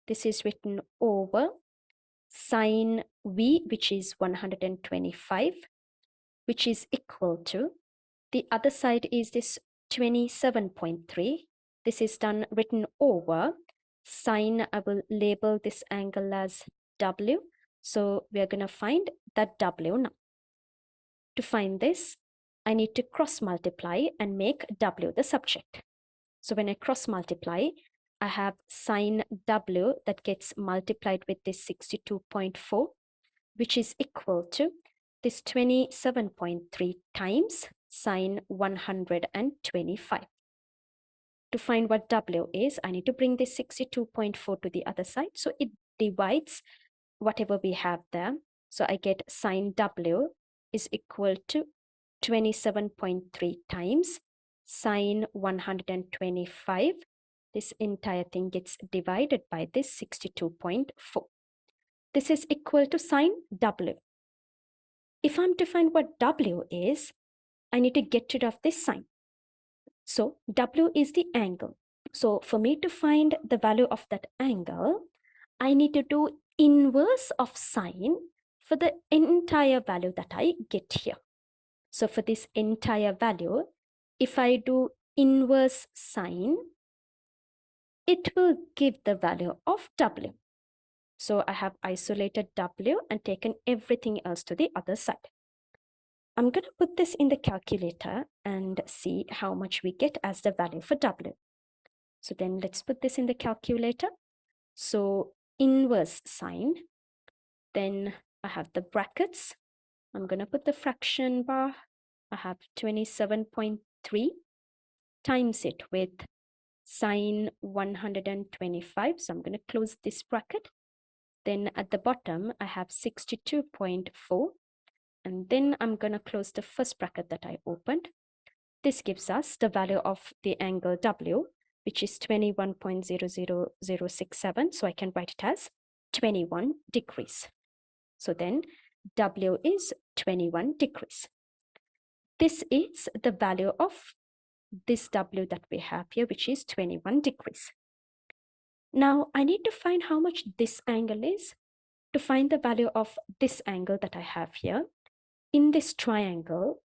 This is written over sine V, which is 125, which is equal to, the other side is this 27.3. This is written over sine, I will label this angle as W. So we are going to find that W now. To find this, I need to cross multiply and make W the subject. So when I cross multiply, I have sine W that gets multiplied with this 62.4, which is equal to this 27.3 times sine 125. To find what W is, I need to bring this 62.4 to the other side. So it divides whatever we have there. So I get sine W is equal to 27.3 times sine 125. This entire thing gets divided by this 62.4. This is equal to sine W. If I'm to find what W is, I need to get rid of this sign. So W is the angle. So for me to find the value of that angle, I need to do inverse of sine for the entire value that I get here. So for this entire value, if I do inverse sine, it will give the value of W. So I have isolated W and taken everything else to the other side. I'm going to put this in the calculator and see how much we get as the value for W. So then let's put this in the calculator. So inverse sine, then I have the brackets. I'm going to put the fraction bar. I have 27.3 times it with sine 125. So I'm going to close this bracket. Then at the bottom, I have 62.4. And then I'm going to close the first bracket that I opened. This gives us the value of the angle W, which is 21.00067. So I can write it as 21 degrees. So then W is 21 degrees. This is the value of this W that we have here, which is 21 degrees. Now I need to find how much this angle is. To find the value of this angle that I have here, in this triangle,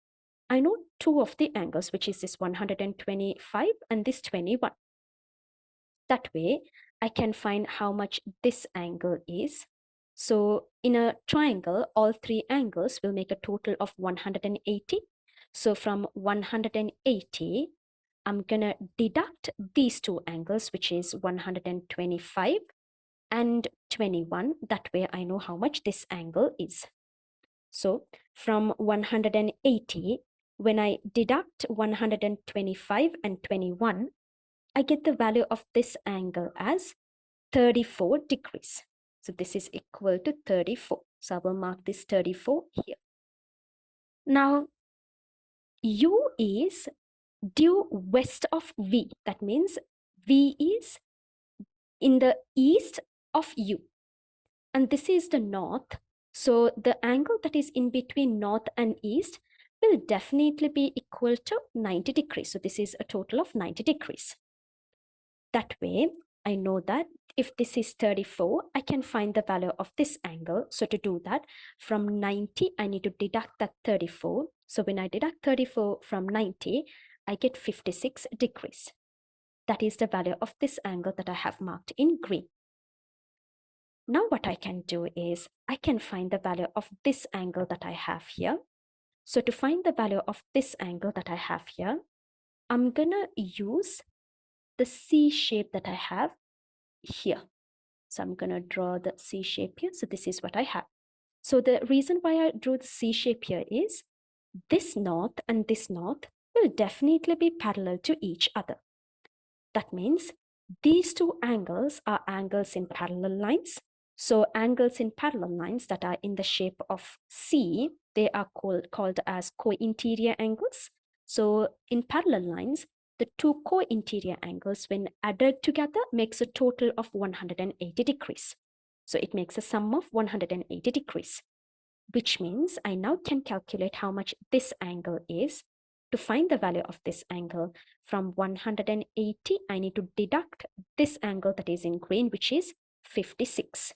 I know two of the angles, which is this 125 and this 21. That way, I can find how much this angle is. So in a triangle, all three angles will make a total of 180. So from 180, I'm going to deduct these two angles, which is 125 and 21. That way, I know how much this angle is. So from 180, When I deduct 125 and 21, I get the value of this angle as 34 degrees. So this is equal to 34. So I will mark this 34 here. Now, U is due west of V. That means V is in the east of U. And this is the north. So the angle that is in between north and east will definitely be equal to 90 degrees. So this is a total of 90 degrees. That way, I know that if this is 34, I can find the value of this angle. So to do that, from 90, I need to deduct that 34. So when I deduct 34 from 90, I get 56 degrees. That is the value of this angle that I have marked in green. Now what I can do is I can find the value of this angle that I have here. So to find the value of this angle that I have here, I'm gonna use the C shape that I have here. So I'm gonna draw the C shape here. So this is what I have. So the reason why I drew the C shape here is this north and this north will definitely be parallel to each other. That means these two angles are angles in parallel lines. So angles in parallel lines that are in the shape of C, they are called as co-interior angles. So in parallel lines, the two co-interior angles when added together makes a total of 180 degrees. So it makes a sum of 180 degrees, which means I now can calculate how much this angle is. To find the value of this angle, from 180, I need to deduct this angle that is in green, which is 56.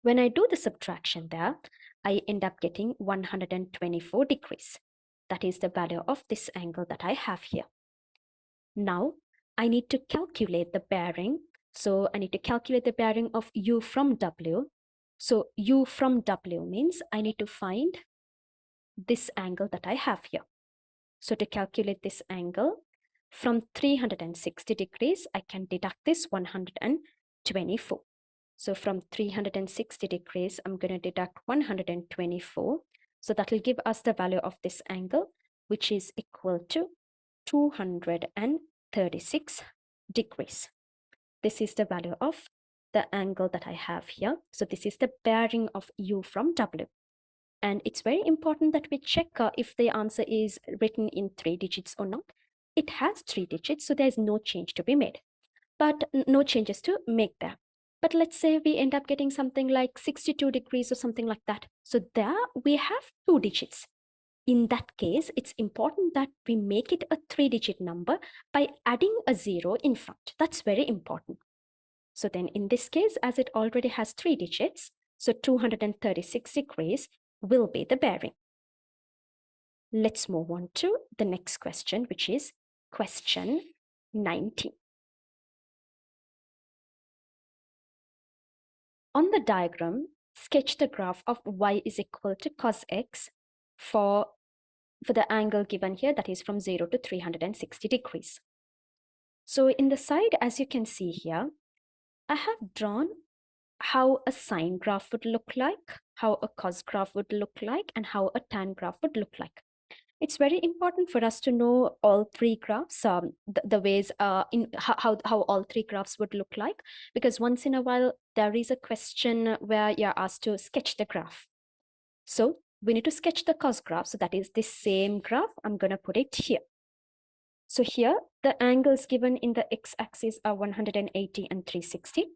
When I do the subtraction there, I end up getting 124 degrees. That is the value of this angle that I have here. Now, I need to calculate the bearing. So I need to calculate the bearing of U from W. So U from W means I need to find this angle that I have here. So to calculate this angle, from 360 degrees, I can deduct this 124. So from 360 degrees, I'm going to deduct 124. So that will give us the value of this angle, which is equal to 236 degrees. This is the value of the angle that I have here. So this is the bearing of U from W. And it's very important that we check if the answer is written in 3 digits or not. It has 3 digits, so there's no change to be made, but no changes to make there. But let's say we end up getting something like 62 degrees or something like that. So there we have 2 digits. In that case, it's important that we make it a 3-digit number by adding a 0 in front. That's very important. So then in this case, as it already has 3 digits, so 236 degrees will be the bearing. Let's move on to the next question, which is question 19. On the diagram, sketch the graph of y is equal to cos x for the angle given here, that is from 0 to 360 degrees. So in the side, as you can see here, I have drawn how a sine graph would look like, how a cos graph would look like, and how a tan graph would look like. It's very important for us to know all 3 graphs, the ways in how all 3 graphs would look like, because once in a while there is a question where you're asked to sketch the graph. So we need to sketch the cos graph. So that is this same graph. I'm going to put it here. So here the angles given in the x-axis are 180 and 360.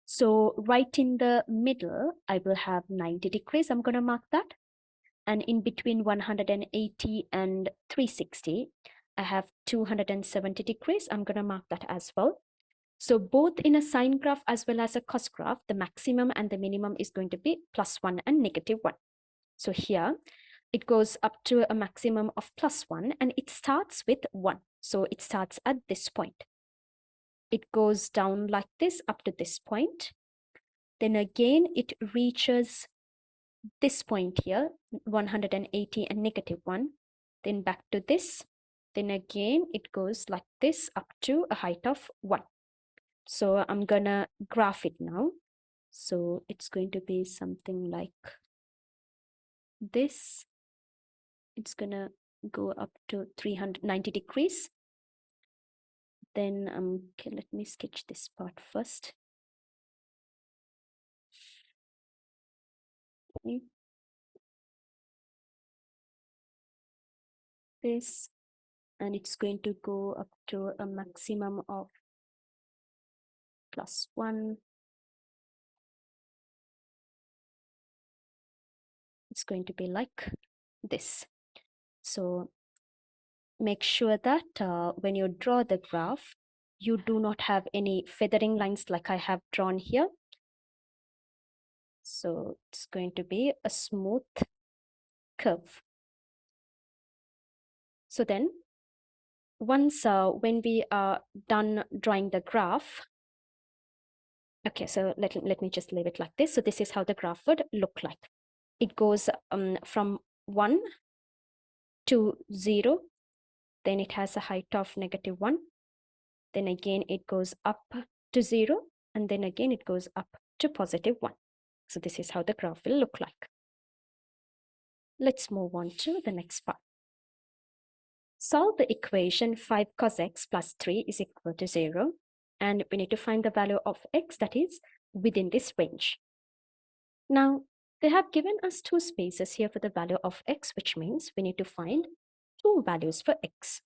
So right in the middle, I will have 90 degrees. I'm going to mark that. And in between 180 and 360, I have 270 degrees. I'm going to mark that as well. So both in a sine graph as well as a cos graph, the maximum and the minimum is going to be +1 and -1. So here it goes up to a maximum of +1 and it starts with 1. So it starts at this point. It goes down like this up to this point. Then again, it reaches this point here, 180 and -1, then back to this, then again it goes like this up to a height of 1. So I'm gonna graph it now. So it's going to be something like this. It's gonna go up to 390 degrees. Then okay, let me sketch this part first. Okay. This, and it's going to go up to a maximum of +1. It's going to be like this. So make sure that when you draw the graph, you do not have any feathering lines like I have drawn here. So it's going to be a smooth curve. So then once when we are done drawing the graph, okay, so let me just leave it like this. So this is how the graph would look like. It goes from 1 to 0, then it has a height of -1, then again it goes up to 0, and then again it goes up to +1. So this is how the graph will look like. Let's move on to the next part. Solve the equation 5 cos x plus 3 is equal to 0. And we need to find the value of x that is within this range. Now, they have given us two spaces here for the value of x, which means we need to find two values for x.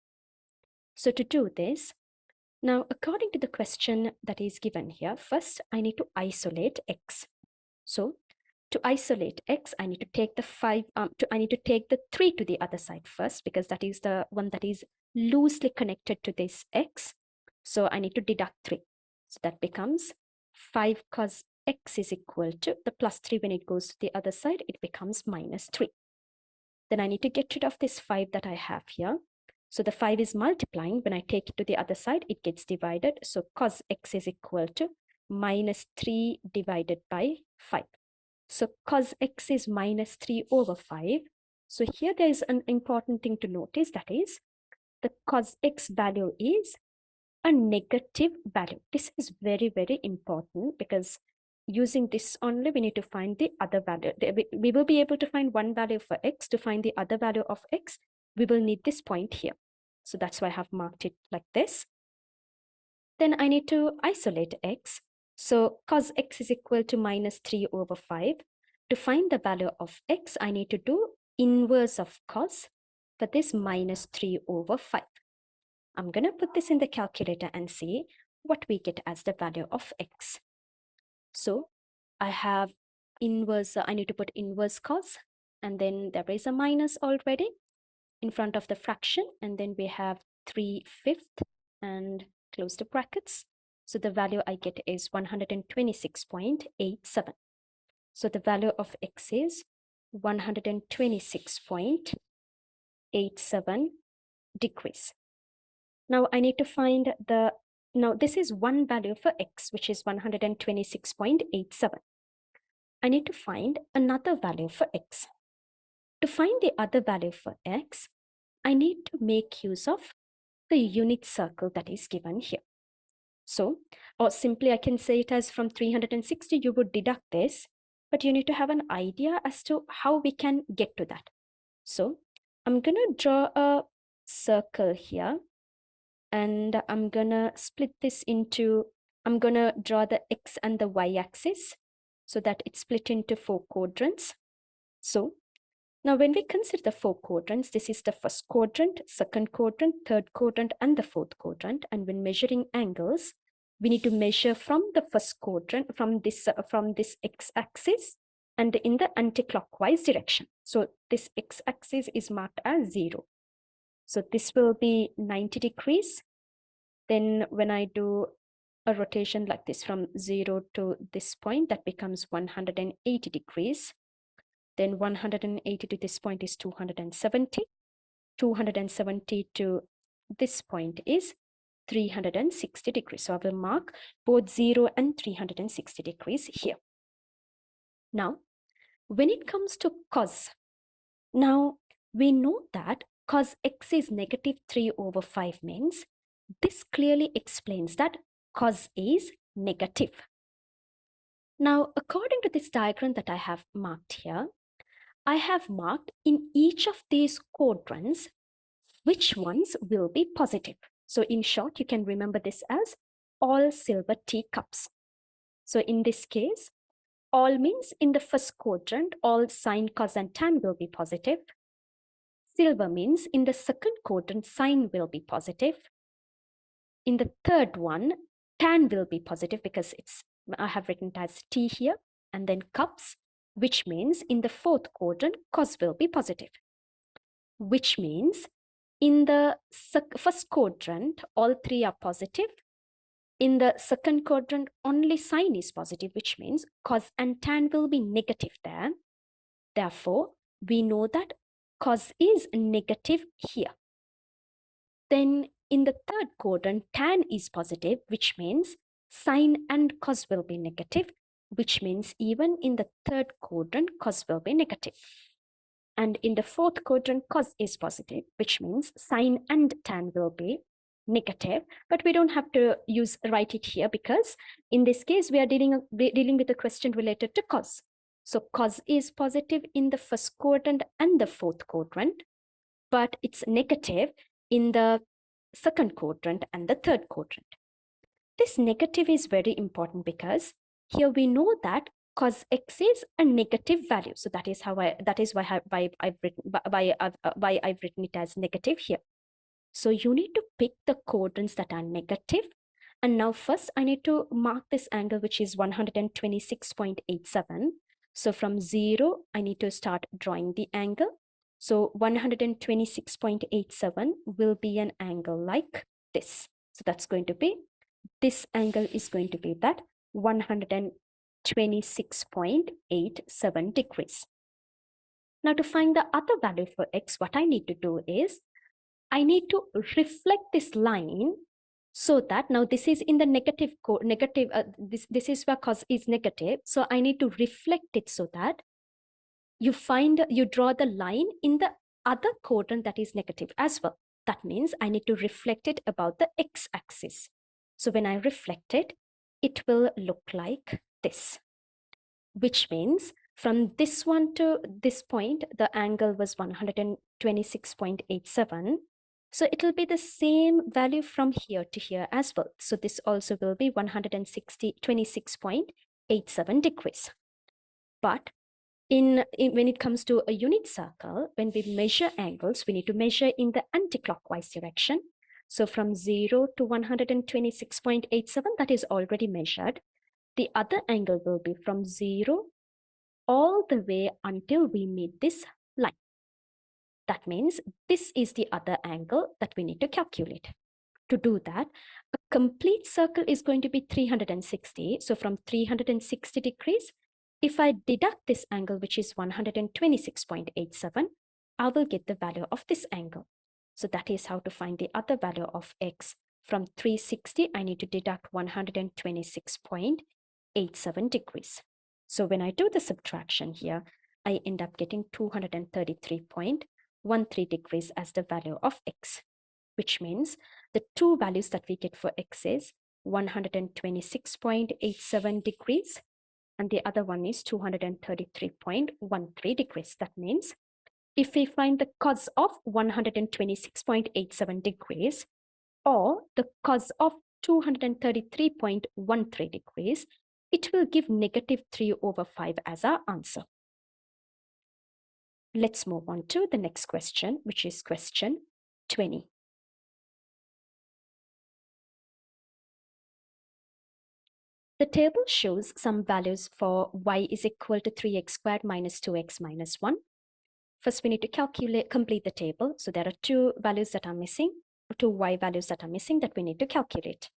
So to do this, now according to the question that is given here, first I need to isolate x. So to isolate x, I need to take the 3 to the other side first, because that is the one that is loosely connected to this x. So I need to deduct 3. So that becomes 5 cos x is equal to the +3. When it goes to the other side, it becomes -3. Then I need to get rid of this 5 that I have here. So the 5 is multiplying. When I take it to the other side, it gets divided. So cos x is equal to -3 divided by 5. So cos x is -3/5. So here there is an important thing to notice, that is the cos x value is a negative value. This is very, very important, because using this only we need to find the other value. We will be able to find one value for x. To find the other value of x, we will need this point here. So that's why I have marked it like this. Then I need to isolate x. So cos x is equal to -3/5. To find the value of x, I need to do inverse of cos for this -3/5. I'm going to put this in the calculator and see what we get as the value of x. So I have inverse, I need to put inverse cos, and then there is a minus already in front of the fraction, and then we have 3/5 and close the brackets. So the value I get is 126.87. So the value of x is 126.87 degrees. Now I need to find now this is one value for x, which is 126.87. I need to find another value for x. To find the other value for x, I need to make use of the unit circle that is given here. So, or simply I can say it as from 360, you would deduct this, but you need to have an idea as to how we can get to that. So I'm going to draw a circle here, and I'm going to split this into, I'm going to draw the x and the y axis so that it's split into 4 quadrants. So now when we consider the 4 quadrants, this is the first quadrant, second quadrant, third quadrant, and the fourth quadrant. And when measuring angles, we need to measure from the first quadrant, from this x-axis, and in the anti-clockwise direction. So this x-axis is marked as 0. So this will be 90 degrees. Then when I do a rotation like this from 0 to this point, that becomes 180 degrees. Then 180 to this point is 270. 270 to this point is 360 degrees. So I will mark both 0 and 360 degrees here. Now, when it comes to cos, now we know that cos x is -3/5 means this clearly explains that cos is negative. Now, according to this diagram that I have marked here, I have marked in each of these quadrants which ones will be positive? So in short, you can remember this as all silver teacups. So in this case, all means in the first quadrant, all sine, cos, and tan will be positive. Silver means in the second quadrant, sine will be positive. In the third one, tan will be positive because I have written it as T here, and then cups, which means in the fourth quadrant, cos will be positive, which means in the first quadrant, all three are positive. In the second quadrant, only sine is positive, which means cos and tan will be negative there. Therefore, we know that cos is negative here. Then in the third quadrant, tan is positive, which means sine and cos will be negative, which means even in the third quadrant, cos will be negative. And in the fourth quadrant, cos is positive, which means sine and tan will be negative. But we don't have to write it here because in this case, we are dealing with a question related to cos. So cos is positive in the first quadrant and the fourth quadrant, but it's negative in the second quadrant and the third quadrant. This negative is very important because here we know that cos x is a negative value. So that is why I've written it as negative here. So you need to pick the quadrants that are negative. And now first I need to mark this angle, which is 126.87. So from 0, I need to start drawing the angle. So 126.87 will be an angle like this. So that's going to be, this angle is going to be that 126.87 degrees. Now to find the other value for x, what I need to do is, I need to reflect this line so that now this is in the negative, this is where cos is negative. So I need to reflect it so that you draw the line in the other quadrant that is negative as well. That means I need to reflect it about the x-axis. So when I reflect it, it will look like this, which means from this one to this point, the angle was 126.87. So it will be the same value from here to here as well. So this also will be 126.87 degrees. But when it comes to a unit circle, when we measure angles, we need to measure in the anti-clockwise direction. So from 0 to 126.87, that is already measured. The other angle will be from 0 all the way until we meet this line. That means this is the other angle that we need to calculate. To do that, a complete circle is going to be 360. So from 360 degrees, if I deduct this angle, which is 126.87, I will get the value of this angle. So that is how to find the other value of x. From 360, I need to deduct 126.87 degrees. So when I do the subtraction here, I end up getting 233.13 degrees as the value of x, which means the two values that we get for x is 126.87 degrees, and the other one is 233.13 degrees. That means if we find the cos of 126.87 degrees or the cos of 233.13 degrees, it will give -3/5 as our answer. Let's move on to the next question, which is question 20. The table shows some values for y is equal to 3x squared minus 2x minus 1. First, we need to complete the table. So there are two values that are missing, two y values that are missing that we need to calculate.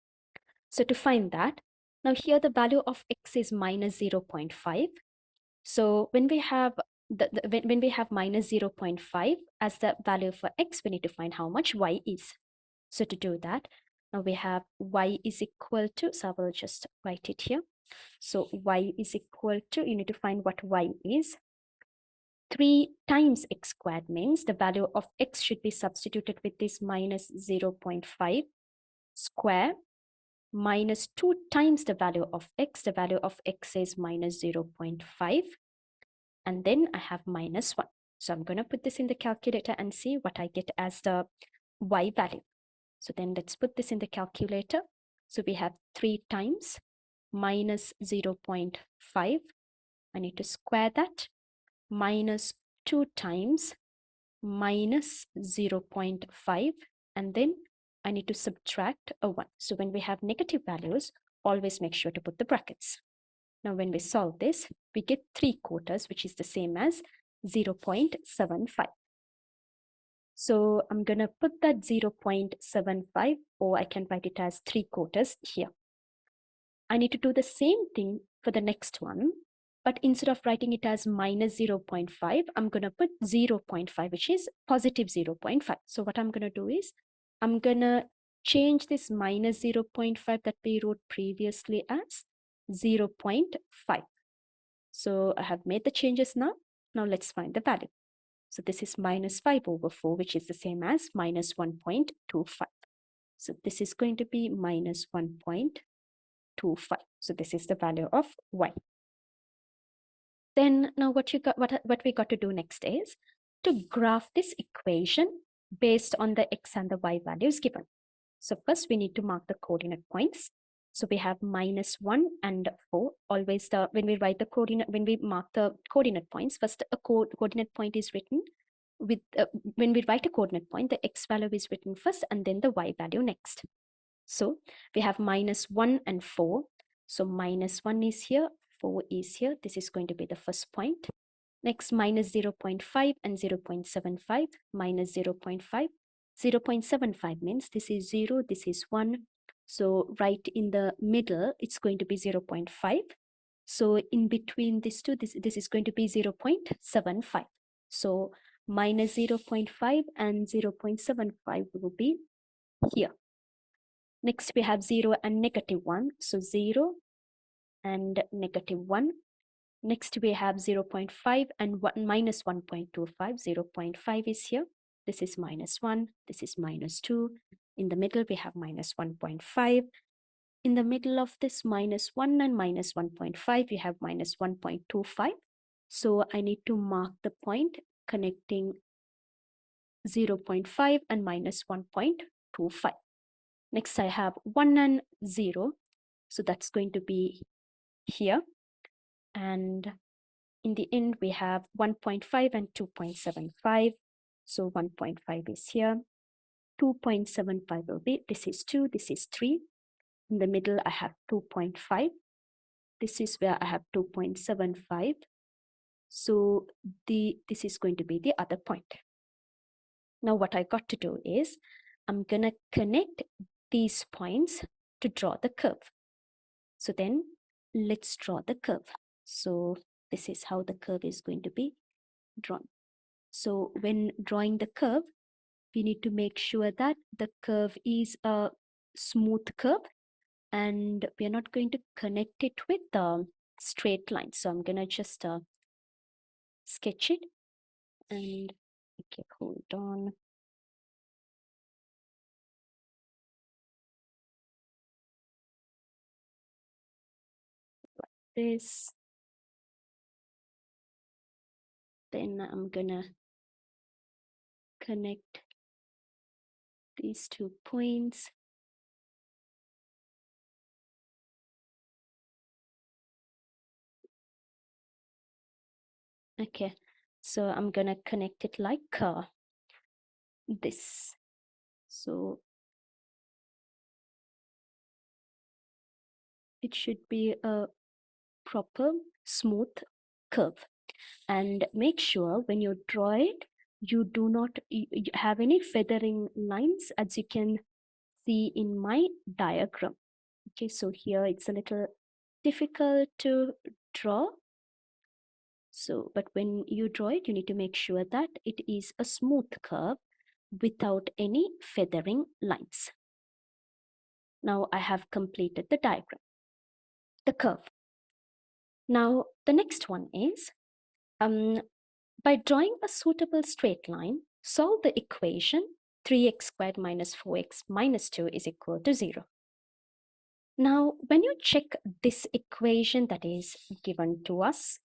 So to find that, now here the value of x is minus 0.5. So when we have when we have minus 0.5 as the value for x, we need to find how much y is. So to do that, now we have y is equal to, so I will just write it here. So y is equal to, you need to find what y is. 3 times x squared means the value of x should be substituted with this minus 0.5 square minus 2 times the value of x. The value of x is minus 0.5. And then I have minus 1. So I'm going to put this in the calculator and see what I get as the y value. So then let's put this in the calculator. So we have 3 times minus 0.5. I need to square that, minus 2 times minus 0.5, and then I need to subtract a 1. So when we have negative values, always make sure to put the brackets. Now when we solve this, we get 3/4, which is the same as 0.75. So I'm going to put that 0.75, or I can write it as 3/4 here. I need to do the same thing for the next one, but instead of writing it as minus 0.5, I'm going to put 0.5, which is positive 0.5. So what I'm going to do is, I'm going to change this minus 0.5 that we wrote previously as 0.5. So I have made the changes now. Now let's find the value. So this is minus 5/4, which is the same as minus 1.25. So this is going to be minus 1.25. So this is the value of y. Then now what we got to do next is to graph this equation based on the x and the y values given. So first we need to mark the coordinate points. So we have -1 and 4. Always when we mark the coordinate points, first a coordinate point is written with, when we write a coordinate point, the x value is written first and then the y value next. So we have -1 and 4. So -1 is here, 4 is here. This is going to be the first point. Next, minus 0.5 and 0.75, minus 0.5. 0.75 means this is 0, this is 1. So right in the middle, it's going to be 0.5. So in between these two, this is going to be 0.75. So minus 0.5 and 0.75 will be here. Next, we have 0 and -1. So 0 and -1. Next, we have 0.5 and minus 1.25. 0.5 is here. This is -1. This is -2. In the middle, we have minus 1.5. In the middle of this -1 and minus 1.5, we have minus 1.25. So I need to mark the point connecting 0.5 and minus 1.25. Next, I have 1 and 0. So that's going to be here. And in the end, we have 1.5 and 2.75. So 1.5 is here. 2.75 will be, this is 2, this is 3. In the middle, I have 2.5. This is where I have 2.75. So this is going to be the other point. Now what I got to do is, I'm going to connect these points to draw the curve. So then let's draw the curve. So this is how the curve is going to be drawn. So when drawing the curve, we need to make sure that the curve is a smooth curve, and we are not going to connect it with the straight line. So I'm going to just sketch it. And okay, hold on. Like this. Then I'm going to connect these 2 points. Okay, so I'm going to connect it like this. So it should be a proper smooth curve. And make sure when you draw it, you do not have any feathering lines, as you can see in my diagram. Okay, so here it's a little difficult to draw. So, but when you draw it, you need to make sure that it is a smooth curve without any feathering lines. Now I have completed the diagram, the curve. Now the next one is, by drawing a suitable straight line, solve the equation 3x squared minus 4x minus 2 is equal to 0. Now, when you check this equation that is given to us,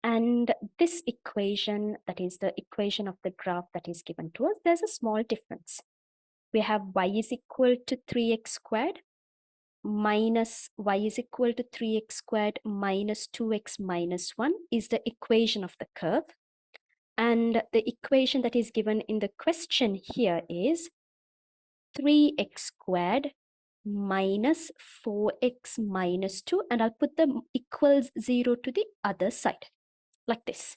And this equation, that is the equation of the graph that is given to us, there's a small difference. We have y is equal to 3x squared minus y is equal to 3x squared minus 2x minus 1 is the equation of the curve. And the equation that is given in the question here is 3x squared minus 4x minus 2, and I'll put the equals 0 to the other side, like this.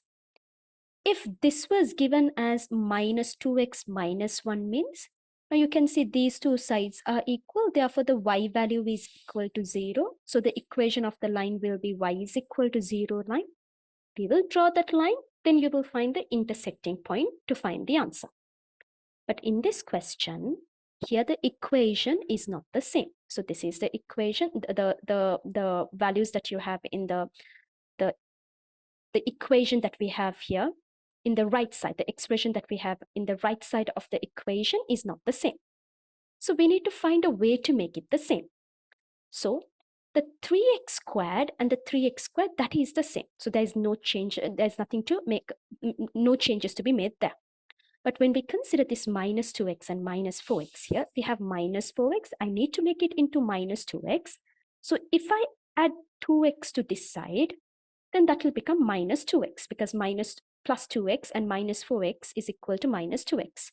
If this was given as minus 2x minus 1 means, now you can see these two sides are equal, therefore the y value is equal to 0. So the equation of the line will be y is equal to 0 line. We will draw that line, then you will find the intersecting point to find the answer. But in this question, here the equation is not the same. So this is the equation, the values that you have in the equation that we have here in the right side, the expression that we have in the right side of the equation is not the same. So we need to find a way to make it the same. So the 3x squared and the 3x squared, that is the same. So there's no change, there's nothing to make, no changes to be made there. But when we consider this minus 2x and minus 4x here, we have minus 4x. I need to make it into minus 2x. So if I add 2x to this side, then that will become minus 2x, because minus plus 2x and minus 4x is equal to minus 2x.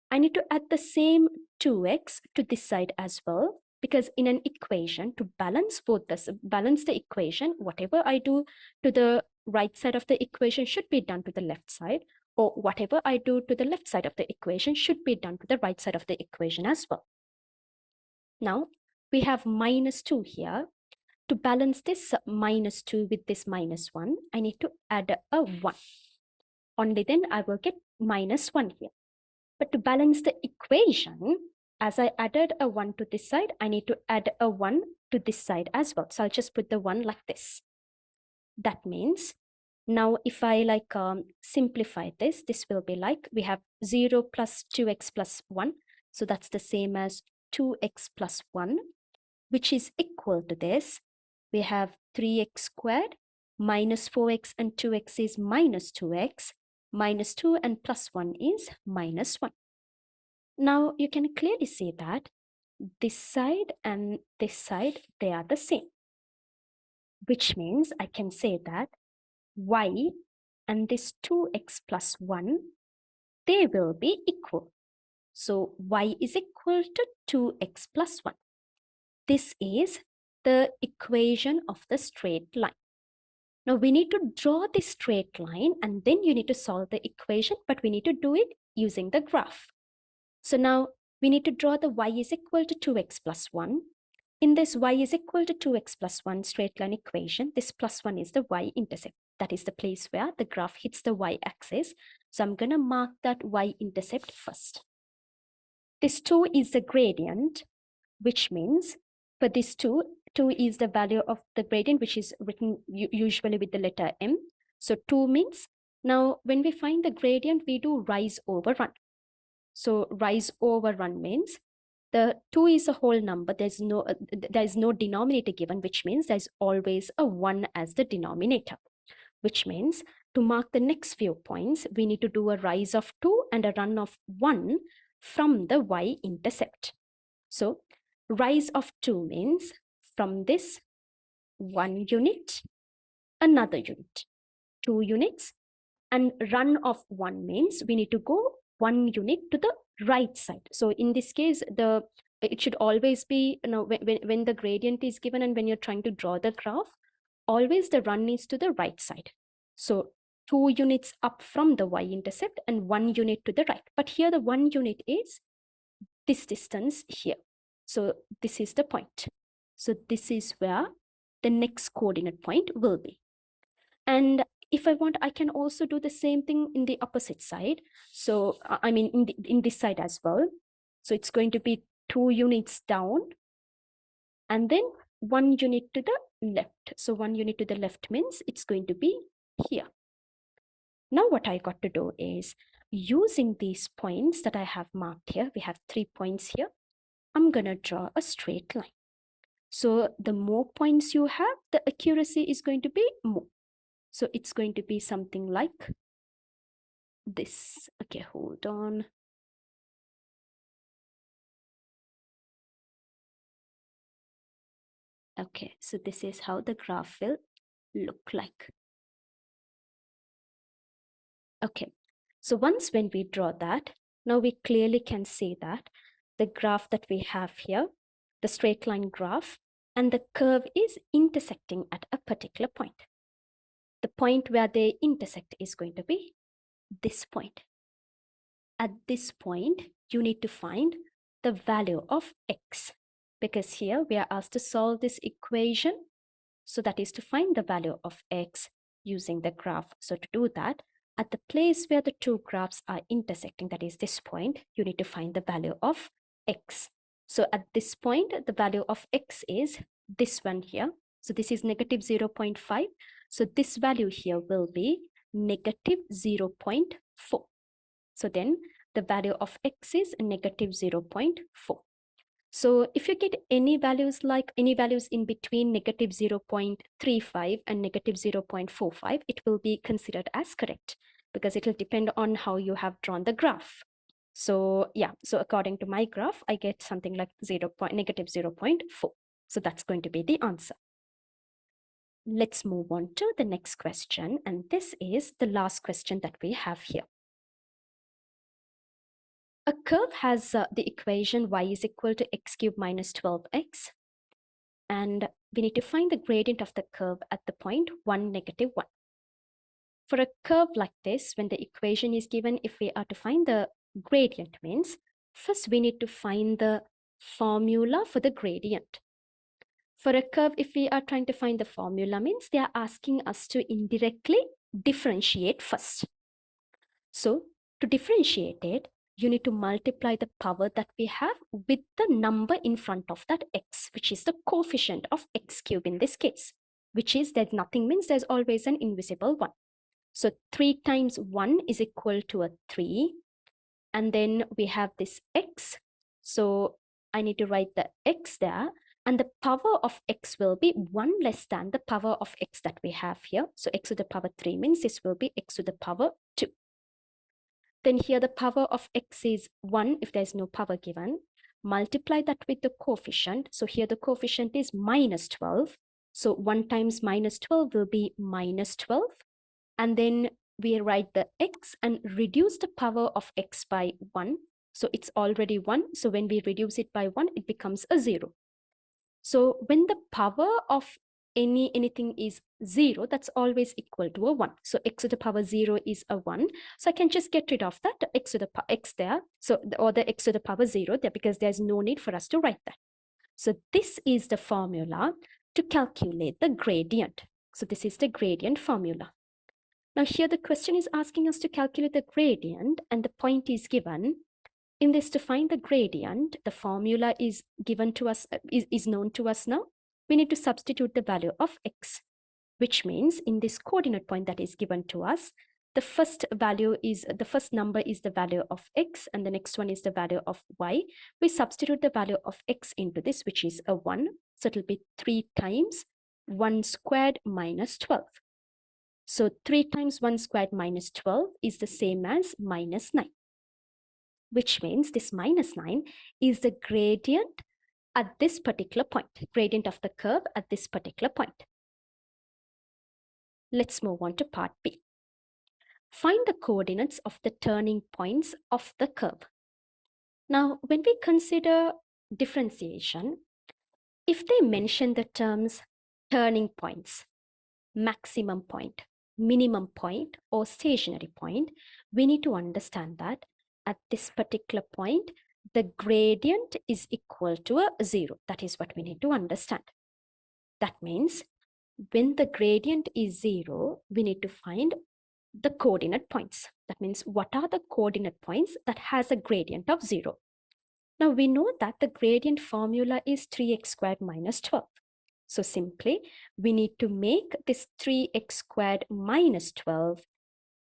I need to add the same 2x to this side as well, because in an equation, to balance balance the equation, whatever I do to the right side of the equation should be done to the left side, or whatever I do to the left side of the equation should be done to the right side of the equation as well. Now, we have minus 2 here. To balance this minus 2 with this minus 1, I need to add a 1. Only then I will get minus 1 here. But to balance the equation, as I added a 1 to this side, I need to add a 1 to this side as well. So I'll just put the 1 like this. That means now if I simplify this, this will be like, we have 0 plus 2x plus 1. So that's the same as 2x plus 1, which is equal to this. We have 3x squared minus 4x and 2x is minus 2x. Minus 2 and plus 1 is minus 1. Now you can clearly see that this side and this side, they are the same. Which means I can say that y and this 2x plus 1, they will be equal. So y is equal to 2x plus 1. This is the equation of the straight line. Now we need to draw this straight line and then you need to solve the equation, but we need to do it using the graph. So now we need to draw the y is equal to 2x plus 1. In this y is equal to 2x plus 1 straight line equation, this plus 1 is the y-intercept. That is the place where the graph hits the y-axis. So I'm going to mark that y-intercept first. This 2 is the gradient, which means for this 2 is the value of the gradient, which is written usually with the letter m. So 2 means, now when we find the gradient, we do rise over run. So rise over run means the 2 is a whole number. There's no denominator given, which means there's always a 1 as the denominator, which means to mark the next few points, we need to do a rise of 2 and a run of 1 from the y-intercept. So rise of 2 means from this 1 unit, another unit, 2 units, and run of 1 means we need to go 1 unit to the right side. So in this case, it should always be, when the gradient is given and when you're trying to draw the graph, always the run is to the right side. So 2 units up from the y-intercept and 1 unit to the right. But here the 1 unit is this distance here. So this is the point. So this is where the next coordinate point will be. And if I want, I can also do the same thing in the opposite side. So I mean in this side as well. So it's going to be 2 units down and then 1 unit to the left. So 1 unit to the left means it's going to be here. Now what I got to do is, using these points that I have marked here, we have 3 points here, I'm going to draw a straight line. So the more points you have, the accuracy is going to be more. So it's going to be something like this. Okay, hold on. Okay, so this is how the graph will look like. Okay, so once when we draw that, now we clearly can see that the graph that we have here, the straight line graph, and the curve is intersecting at a particular point. The point where they intersect is going to be this point. At this point, you need to find the value of x, because here we are asked to solve this equation. So that is to find the value of x using the graph. So to do that, at the place where the two graphs are intersecting, that is this point, you need to find the value of x. So at this point, the value of x is this one here. So this is negative 0.5. So this value here will be negative 0.4. So then the value of x is negative 0.4. So if you get any values in between negative 0.35 and negative 0.45, it will be considered as correct because it will depend on how you have drawn the graph. So yeah, so according to my graph, I get something like negative 0.4. So that's going to be the answer. Let's move on to the next question. And this is the last question that we have here. A curve has the equation y is equal to x cubed minus 12x. And we need to find the gradient of the curve at the point 1, negative 1. For a curve like this, when the equation is given, if we are to find the gradient means, first we need to find the formula for the gradient. For a curve, if we are trying to find the formula means, they are asking us to indirectly differentiate first. So to differentiate it, you need to multiply the power that we have with the number in front of that x, which is the coefficient of x cubed in this case, which is that nothing means there's always an invisible 1. So 3 times 1 is equal to a 3. And then we have this x. So I need to write the x there. And the power of x will be 1 less than the power of x that we have here. So x to the power 3 means this will be x to the power 2. Then here the power of x is 1 if there's no power given. Multiply that with the coefficient. So here the coefficient is minus 12. So 1 times minus 12 will be minus 12. And then we write the x and reduce the power of x by 1. So it's already 1. So when we reduce it by 1, it becomes a 0. So when the power of anything is 0, that's always equal to a 1. So x to the power 0 is a 1. So I can just get rid of that x to the x there. So or the x to the power 0 there, because there's no need for us to write that. So this is the formula to calculate the gradient. So this is the gradient formula. Now here the question is asking us to calculate the gradient and the point is given. In this, to find the gradient, the formula is given to us, is known to us now. We need to substitute the value of x, which means in this coordinate point that is given to us, the first number is the value of x and the next one is the value of y. We substitute the value of x into this, which is a 1. So it will be 3 times 1 squared minus 12. So 3 times 1 squared minus 12 is the same as minus 9. Which means this minus 9 is the gradient at this particular point, gradient of the curve at this particular point. Let's move on to part B. Find the coordinates of the turning points of the curve. Now, when we consider differentiation, if they mention the terms turning points, maximum point, minimum point, or stationary point, we need to understand that at this particular point, the gradient is equal to a 0. That is what we need to understand. That means when the gradient is 0, we need to find the coordinate points. That means what are the coordinate points that has a gradient of 0? Now we know that the gradient formula is 3x squared minus 12. So simply, we need to make this 3x squared minus 12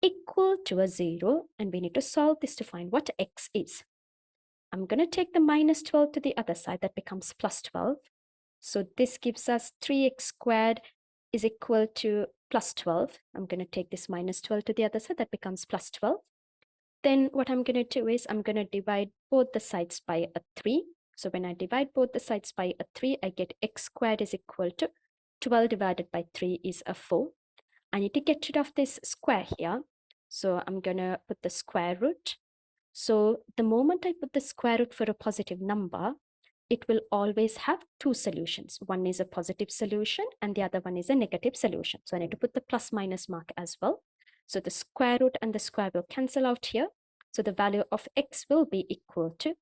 equal to a 0, and we need to solve this to find what x is. I'm going to take the minus 12 to the other side. That becomes plus 12. So this gives us 3x squared is equal to plus 12. I'm going to take this minus 12 to the other side. That becomes plus 12. Then what I'm going to do is I'm going to divide both the sides by a 3. So when I divide both the sides by a 3, I get x squared is equal to 12 divided by 3 is a 4. I need to get rid of this square here. So I'm going to put the square root. So the moment I put the square root for a positive number, it will always have two solutions. One is a positive solution and the other one is a negative solution. So I need to put the plus minus mark as well. So the square root and the square will cancel out here. So the value of x will be equal to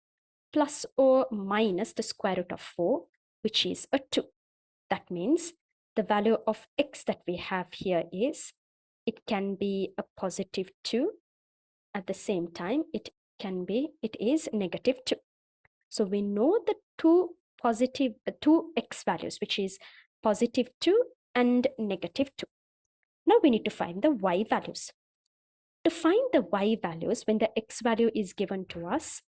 plus or minus the square root of 4, which is a 2. That means the value of x that we have here is, it can be a positive 2. At the same time, it is negative 2. So we know the two x values, which is positive 2 and negative 2. Now we need to find the y values. To find the y values, when the x value is given to us,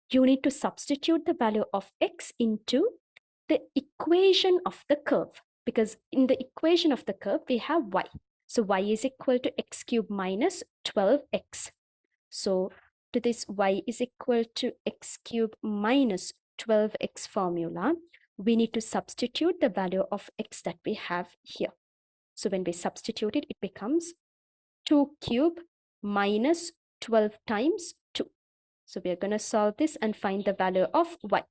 you need to substitute the value of x into the equation of the curve, because in the equation of the curve, we have y. So y is equal to x cubed minus 12x. So to this y is equal to x cubed minus 12x formula, we need to substitute the value of x that we have here. So when we substitute it, it becomes 2 cubed minus 12 times 2. So we are going to solve this and find the value of y.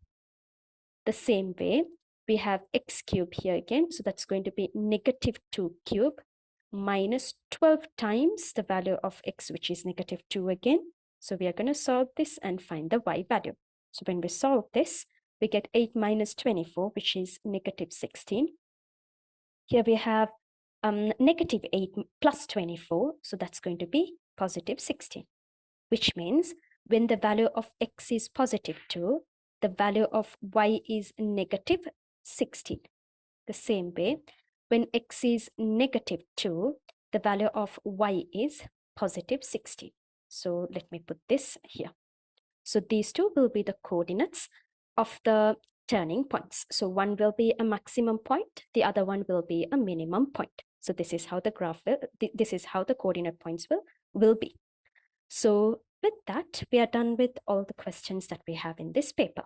The same way, we have x cubed here again. So that's going to be negative 2 cubed minus 12 times the value of x, which is negative 2 again. So we are going to solve this and find the y value. So when we solve this, we get 8 minus 24, which is negative 16. Here we have negative 8 plus 24. So that's going to be positive 16, which means when the value of x is positive 2, the value of y is negative 16. The same way, when x is negative 2, the value of y is positive 16. So let me put this here. So these two will be the coordinates of the turning points. So one will be a maximum point, the other one will be a minimum point. So this is how the graph will, this is how the coordinate points will be. So with that, we are done with all the questions that we have in this paper.